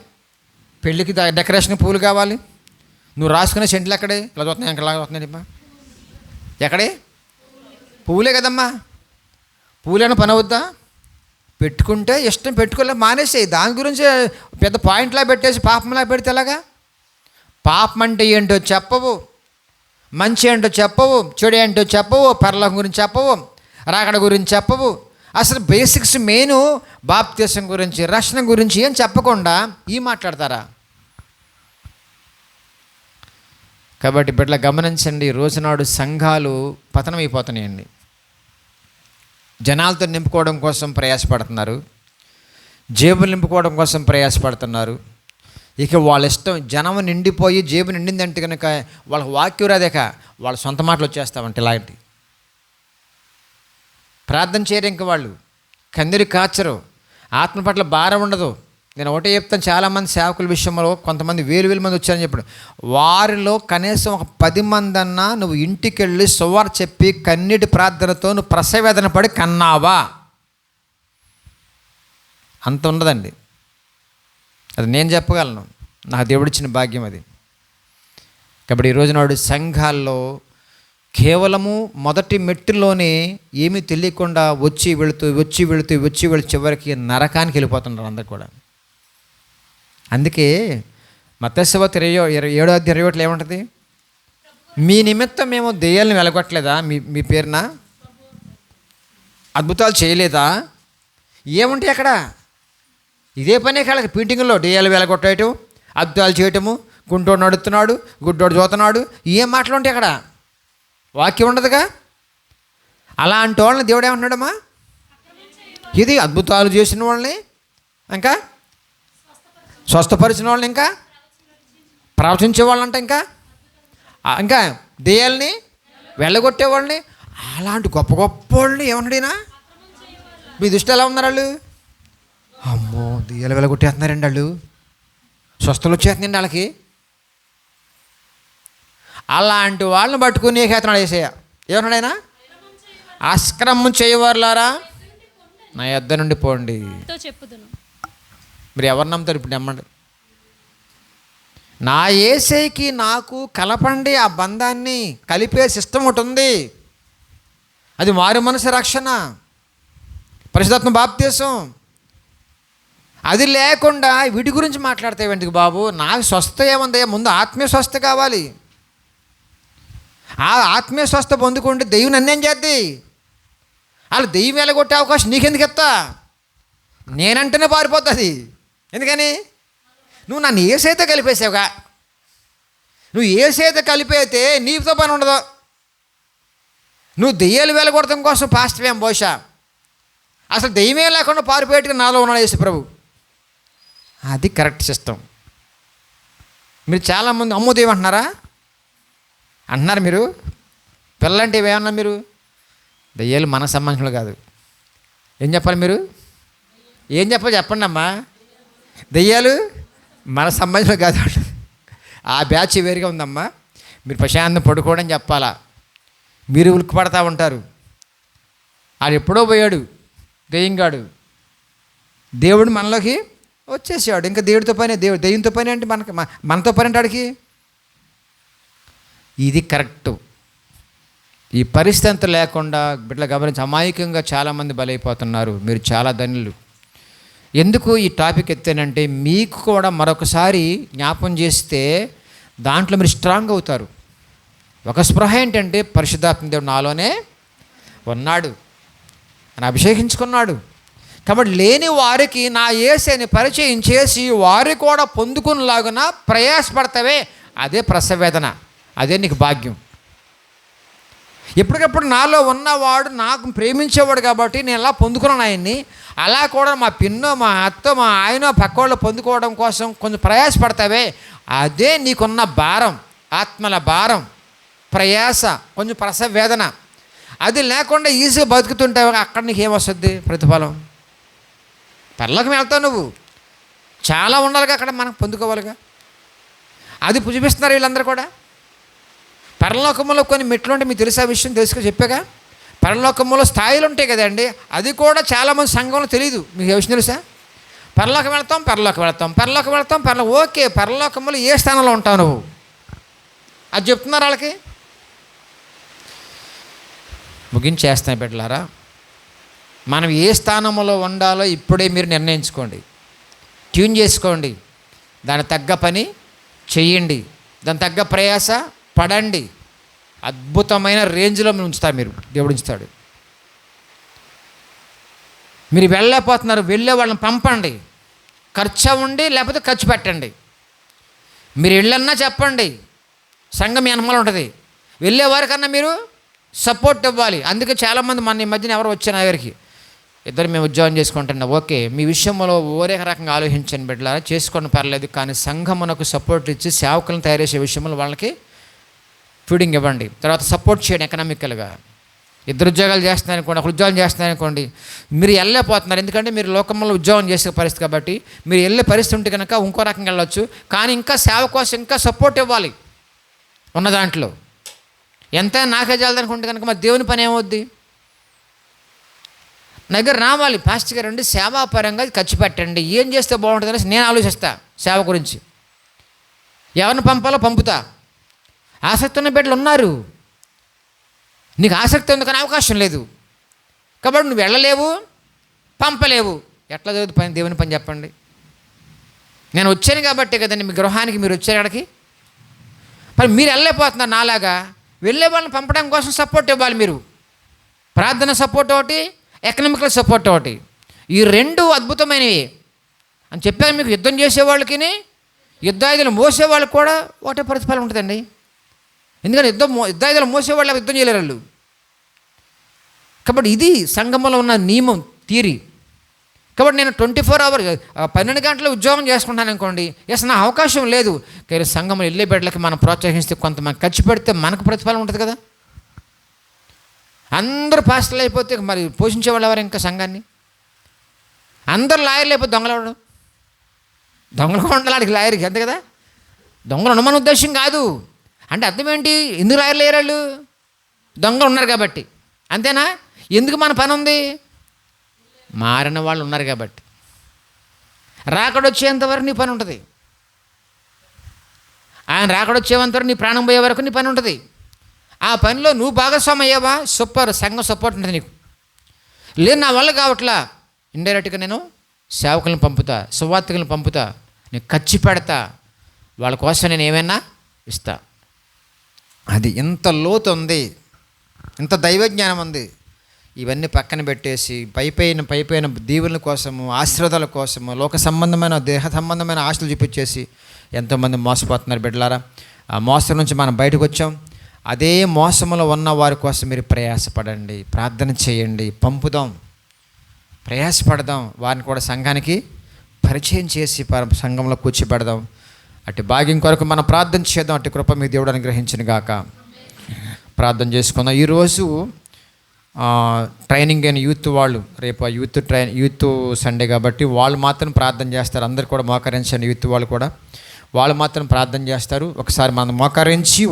పెళ్ళికి డెకరేషన్కి పువ్వులు కావాలి. నువ్వు రాసుకునే సెంట్లు ఎక్కడే? ఇలా చూస్తున్నాయి, ఇంకా లాగా వస్తున్నాయమ్మా. ఎక్కడే? పువ్వులే కదమ్మా. పువ్వులేనా పని అవుద్దా? పెట్టుకుంటే ఇష్టం, పెట్టుకోలే మానేసేయి. దాని గురించి పెద్ద పాయింట్లా పెట్టేసి పాపంలా పెడితే ఎలాగా? పాపం అంటే ఏంటో చెప్పవు, మంచి ఏంటో చెప్పవు, చెడు ఏంటో చెప్పవు, పరలోకం గురించి చెప్పవు, రాకడ గురించి చెప్పవు. అసలు బేసిక్స్ మెయిన్ బాప్తిసం గురించి, రక్షణ గురించి ఏం చెప్పకుండా ఈ మాట్లాడతారా? కాబట్టి బిడ్డలు గమనించండి, రోజునాడు సంఘాలు పతనమైపోతున్నాయండి. జనాలతో నింపుకోవడం కోసం ప్రయాసపడుతున్నారు, జేబులు నింపుకోవడం కోసం ప్రయాసపడుతున్నారు, ఇక వాళ్ళ ఇష్టం, జనం నిండిపోయి జేబు నిండిందంటే కనుక వాళ్ళకి వాక్యం రాదేక వాళ్ళ సొంత మాటలు వచ్చేస్తామంటే ఇలాంటి ప్రార్థన చేయరు. ఇంక వాళ్ళు కన్నీరు కాచరు, ఆత్మ పట్ల భారం ఉండదు. నేను ఒకటే చెప్తాను, చాలామంది సేవకుల విషయంలో కొంతమంది వేలు మంది వచ్చారని చెప్పాడు. వారిలో కనీసం ఒక 10 మంది అన్నా నువ్వు ఇంటికి వెళ్ళి సువార్త చెప్పి కన్నీటి ప్రార్థనతో నువ్వు ప్రసవేదన పడి కన్నావా? అంత ఉండదండి. అది నేను చెప్పగలను, నాకు దేవుడిచ్చిన భాగ్యం అది. కాబట్టి ఈరోజు నాడు సంఘాల్లో కేవలము మొదటి మెట్టులోనే ఏమీ తెలియకుండా వచ్చి వెళుతూ చివరికి నరకానికి వెళ్ళిపోతున్నారు అందరు కూడా. అందుకే మత్తయి సువార్త 7:21 ఏముంటుంది? మీ నిమిత్తం మేము దెయ్యాలను వెలగొట్టలేదా? మీ పేరున అద్భుతాలు చేయలేదా? ఏముంటాయి అక్కడ? ఇదే పనే కాళ్ళకి పీటింగ్లో దెయ్యాలు వెలగొట్టేయటం, అద్భుతాలు చేయటము, గుంటోడు నడుస్తున్నాడు, గుడ్డోడు చూస్తున్నాడు, ఏం మాటలు ఉంటాయి అక్కడ? వాక్యం ఉండదుగా. అలాంటి వాళ్ళని దేవుడు ఏమంటున్నాడమ్మా? ఇది అద్భుతాలు చేసిన వాళ్ళని, ఇంకా స్వస్థపరిచిన వాళ్ళని, ఇంకా ప్రవచించే వాళ్ళంట, ఇంకా దెయ్యాలని వెళ్ళగొట్టే వాళ్ళని, అలాంటి గొప్ప గొప్ప వాళ్ళని ఏమన్నాడైనా? మీ దృష్టి ఎలా ఉన్నారు వాళ్ళు? అమ్మో, దెయ్యాలు వెళ్ళగొట్టేస్తున్నారండి వాళ్ళు, స్వస్థలు వచ్చేస్తున్నాయండి వాళ్ళకి. అలాంటి వాళ్ళని పట్టుకుని ఏకేతనాడు యేసయ్య. ఏమన్నాడైనా? అస్క్రమం చేయవర్లారా నా యొద్ద నుండి పోండి. మీరు ఎవరు నమ్ముతారు ఇప్పుడు? నమ్మండి. నా యేసయ్యకి నాకు కలపండి, ఆ బంధాన్ని కలిపే సిస్టమ్ ఒకటి ఉంది. అది మారు మనసు రక్షణ, పరిశుద్ధాత్మ బాప్తీసం. అది లేకుండా వీటి గురించి మాట్లాడతాయి ఎందుకు బాబు? నాకు స్వస్థ ఏముంది? ముందు ఆత్మీయ స్వస్థ కావాలి. ఆ ఆత్మీయ స్వస్థ పొందుకుంటే దెయ్యం నన్నేం చేద్ది? వాళ్ళు దెయ్యం వెళ్ళగొట్టే అవకాశం నీకెందుకు ఎత్తా? నేనంటేనే పారిపోతుంది. ఎందుకని? నువ్వు నన్ను ఏసైతే కలిపేసావుగా. నువ్వు ఏసైతే కలిపేస్తే నీతో పని ఉండదు. నువ్వు దెయ్యాలు వెళ్ళగొడటం కోసం పాస్టర్ ఏం బహుశా అసలు దెయ్యమే లేకుండా పారిపోయేట్టుగా నాలో ఉన్నాడు యేసు ప్రభు. అది కరెక్ట్ సిస్టమ్. మీరు చాలామంది అమ్మో దెయ్యం అంటున్నారా? అంటున్నారు మీరు. పిల్లలంటే ఏమన్నా మీరు? దెయ్యాలు మన సంబంధించినవి కాదు. ఏం చెప్పాలి మీరు? ఏం చెప్పాలి చెప్పండి అమ్మా. దెయ్యాలు మన సంబంధించినవి కాదు. ఆ బ్యాచ్ వేరుగా ఉందమ్మా. మీరు ప్రశాంతం పడుకోవడం చెప్పాలా. మీరు ఉలిక్కిపడతా ఉంటారు. ఆడు ఎప్పుడో పోయాడు దెయ్యంగాడు, దేవుడు మనలోకి వచ్చేసాడు. ఇంకా దేవుడితో పని, దెయ్యంతో పని అంటే మనతో పని అంటే ఆడికి. ఇది కరెక్టు. ఈ పరిస్థితి లేకుండా బిడ్డలు గమనించి అమాయకంగా చాలామంది బలైపోతున్నారు. మీరు చాలా ధన్యులు. ఎందుకు ఈ టాపిక్ ఎత్తానంటే మీకు కూడా మరొకసారి జ్ఞాపం చేస్తే దాంట్లో మీరు స్ట్రాంగ్ అవుతారు. ఒక స్పృహ ఏంటంటే పరిశుద్ధాత్మ దేవుడు నాలోనే ఉన్నాడు అని అభిషేకించుకున్నాడు. కాబట్టి లేని వారికి నా యేసుని పరిచయం చేసి వారు కూడా పొందుకునేలాగున ప్రయాసపడతావే, అదే ప్రసవేదన, అదే నీకు భాగ్యం. ఎప్పటికప్పుడు నాలో ఉన్నవాడు నాకు ప్రేమించేవాడు కాబట్టి నేను ఎలా పొందుకున్నాను ఆయన్ని, అలా కూడా మా పిన్నో మా అత్తో మా ఆయనో పక్కోళ్ళు పొందుకోవడం కోసం కొంచెం ప్రయాసపడతావే, అదే నీకున్న భారం, ఆత్మల భారం, ప్రయాస, కొంచెం ప్రసవేదన. అది లేకుండా ఈజీగా బతుకుతుంటావు, అక్కడ నీకు ఏమొస్తుంది ప్రతిఫలం? పరలోకం వెళ్తావు నువ్వు. చాలా ఉండాలిగా అక్కడ మనం పొందుకోవాలిగా. అది చూపిస్తున్నారు వీళ్ళందరూ కూడా. పరలోకములో కొన్ని మెట్లు ఉంటాయి, మీకు తెలిసే విషయం తెలుసుకో చెప్పాగా. పరలోకములో స్థాయిలు ఉంటాయి కదండి, అది కూడా చాలామంది సంఘంలో తెలియదు. మీకు ఏ విషయం తెలుసా? పరలోకం వెళ్తాం. ఓకే, పరలోకములో ఏ స్థానంలో ఉంటావు నువ్వు? అది చెప్తున్నారు వాళ్ళకి. ముగించేస్తాను బిడ్డలారా. మనం ఏ స్థానంలో ఉండాలో ఇప్పుడే మీరు నిర్ణయించుకోండి, ట్యూన్ చేసుకోండి. దానికి తగ్గ పని చెయ్యండి, దానికి తగ్గ ప్రయాస పడండి. అద్భుతమైన రేంజ్లో ఉంచుతారు మీరు, దేవుడు ఉంచుతాడు. మీరు వెళ్ళలేకపోతున్నారు, వెళ్ళే వాళ్ళని పంపండి. ఖర్చు ఉండి లేకపోతే ఖర్చు పెట్టండి. మీరు వెళ్ళన్నా చెప్పండి, సంఘం మీ అనుమతి ఉంటుంది. వెళ్ళేవారికన్నా మీరు సపోర్ట్ ఇవ్వాలి. అందుకే చాలామంది మన ఈ మధ్యన ఎవరు వచ్చారు నా దగ్గరికి, ఇద్దరు మేము ఉద్యోగం చేసుకుంటున్నాం, ఓకే, మీ విషయంలో ఓరే రకంగా ఆలోచించండి బిడ్డలారా, చేసుకోండి పర్లేదు, కానీ సంఘమునకు సపోర్ట్ ఇచ్చి సేవకులను తయారు చేసే విషయంలో వాళ్ళకి ఫీడింగ్ ఇవ్వండి. తర్వాత సపోర్ట్ చేయండి ఎకనామికల్గా. ఇద్దరు ఉద్యోగాలు చేస్తున్నారనుకోండి, ఒక ఉద్యోగం చేస్తున్నారనుకోండి, మీరు వెళ్ళలేకపోతున్నారు, ఎందుకంటే మీరు లోకంలో ఉద్యోగం చేసే పరిస్థితి కాబట్టి. మీరు వెళ్ళే పరిస్థితి ఉంటే కనుక ఇంకో రకంగా వెళ్ళొచ్చు, కానీ ఇంకా సేవ కోసం ఇంకా సపోర్ట్ ఇవ్వాలి ఉన్న దాంట్లో. ఎంతైనా నాకే చాలదనుకుంటే కనుక మరి దేవుని పని ఏమవుద్ది? నా దగ్గర రావాలి, పాస్టర్ గారు రండి, సేవాపరంగా ఖర్చు పెట్టండి, ఏం చేస్తే బాగుంటుంది అనేసి నేను ఆలోచిస్తా. సేవ గురించి ఎవరిని పంపాలో పంపుతా. ఆసక్తి ఉన్న బిడ్డలు ఉన్నారు, నీకు ఆసక్తి ఉంది కానీ అవకాశం లేదు కాబట్టి నువ్వు వెళ్ళలేవు, పంపలేవు. ఎట్లా చదువుతుంది పని, దేవుని పని చెప్పండి. నేను వచ్చాను కాబట్టి కదండి మీ గృహానికి మీరు వచ్చారు అక్కడికి. మరి మీరు వెళ్ళలేకపోతున్నారు నాలాగా, వెళ్ళే వాళ్ళని పంపడం కోసం సపోర్ట్ ఇవ్వాలి మీరు. ప్రార్థన సపోర్ట్ ఒకటి, ఎకనామికల్ సపోర్ట్ ఒకటి, ఈ రెండు అద్భుతమైనవి అని చెప్పాను మీకు. యుద్ధం చేసేవాళ్ళకి, యుద్ధాయుధాలు మోసేవాళ్ళకి కూడా ఒకటే ప్రతిఫలం ఉంటుందండి. ఎందుకంటే యుద్ధాయుధాలు మోసేవాళ్ళు యుద్ధం చేయలేరు వాళ్ళు. కాబట్టి ఇది సంఘంలో ఉన్న నియమం, థియరీ. కాబట్టి నేను 24 hours 12 గంటలు ఉద్యోగం చేసుకుంటాను అనుకోండి, ఎస్ నా అవకాశం లేదు, కానీ సంఘంలో వెళ్ళే బిడ్డలకి మనం ప్రోత్సహిస్తే కొంతమంది ఖర్చు పెడితే మనకు ప్రతిఫలం ఉంటుంది కదా. అందరూ పాస్టర్లు అయిపోతే మరి పోషించేవాళ్ళు ఎవరు ఇంకా సంఘాన్ని? అందరూ లాయర్లు అయిపోతే దొంగలు అవడం, దొంగలుగా ఉండాలి వాడికి లాయర్కి, అంతే కదా. దొంగలు ఉండమని ఉద్దేశం కాదు. అంటే అర్థం ఏంటి? ఎందుకు లాయర్లు లేరు వాళ్ళు? దొంగలు ఉన్నారు కాబట్టి, అంతేనా? ఎందుకు మన పని ఉంది? మారిన వాళ్ళు ఉన్నారు కాబట్టి. రాకడొచ్చేంతవరకు నీ పని ఉంటుంది. ఆయన రాకడొచ్చేంతవరకు నీ ప్రాణం పోయే వరకు నీ పని ఉంటుంది. ఆ పనిలో నువ్వు భాగస్వామి అయ్యావా, సూపర్, సంఘం సపోర్ట్ ఉంటుంది నీకు. లేదు నా వల్ల కావట్లా, ఇండైరెక్ట్గా నేను సేవకులను పంపుతా, సువార్తికులను పంపుతా, నేను ఖర్చు పెడతా, వాళ్ళ కోసం నేను ఏమైనా ఇస్తా. అది ఇంత లోతు ఉంది, ఇంత దైవజ్ఞానం ఉంది. ఇవన్నీ పక్కన పెట్టేసి పైపైన దీవుల కోసము, ఆశీర్వాదాల కోసము, లోక సంబంధమైన దేహ సంబంధమైన ఆశలు చూపించేసి ఎంతోమంది మోసపోతున్నారు బిడ్డలారా. ఆ మోసం నుంచి మనం బయటకు వచ్చాం. అదే మోసంలో ఉన్న వారి కోసం మీరు ప్రయాసపడండి, ప్రార్థన చేయండి, పంపుదాం, ప్రయాసపడదాం. వారిని కూడా సంఘానికి పరిచయం చేసి సంఘంలో కూర్చోబెడదాం. అటు భాగ్యం కొరకు మనం ప్రార్థన చేద్దాం. అటు కృప మీ దేవుడు అనుగ్రహించిన గాక. ప్రార్థన చేసుకుందాం. ఈరోజు ట్రైనింగ్ అయిన యూత్ వాళ్ళు, రేపు ఆ యూత్ సండే కాబట్టి వాళ్ళు మాత్రం ప్రార్థన చేస్తారు. అందరు కూడా మోకరించండి. యూత్ వాళ్ళు కూడా వాళ్ళు మాత్రం ప్రార్థన చేస్తారు. ఒకసారి మనం మోకరించి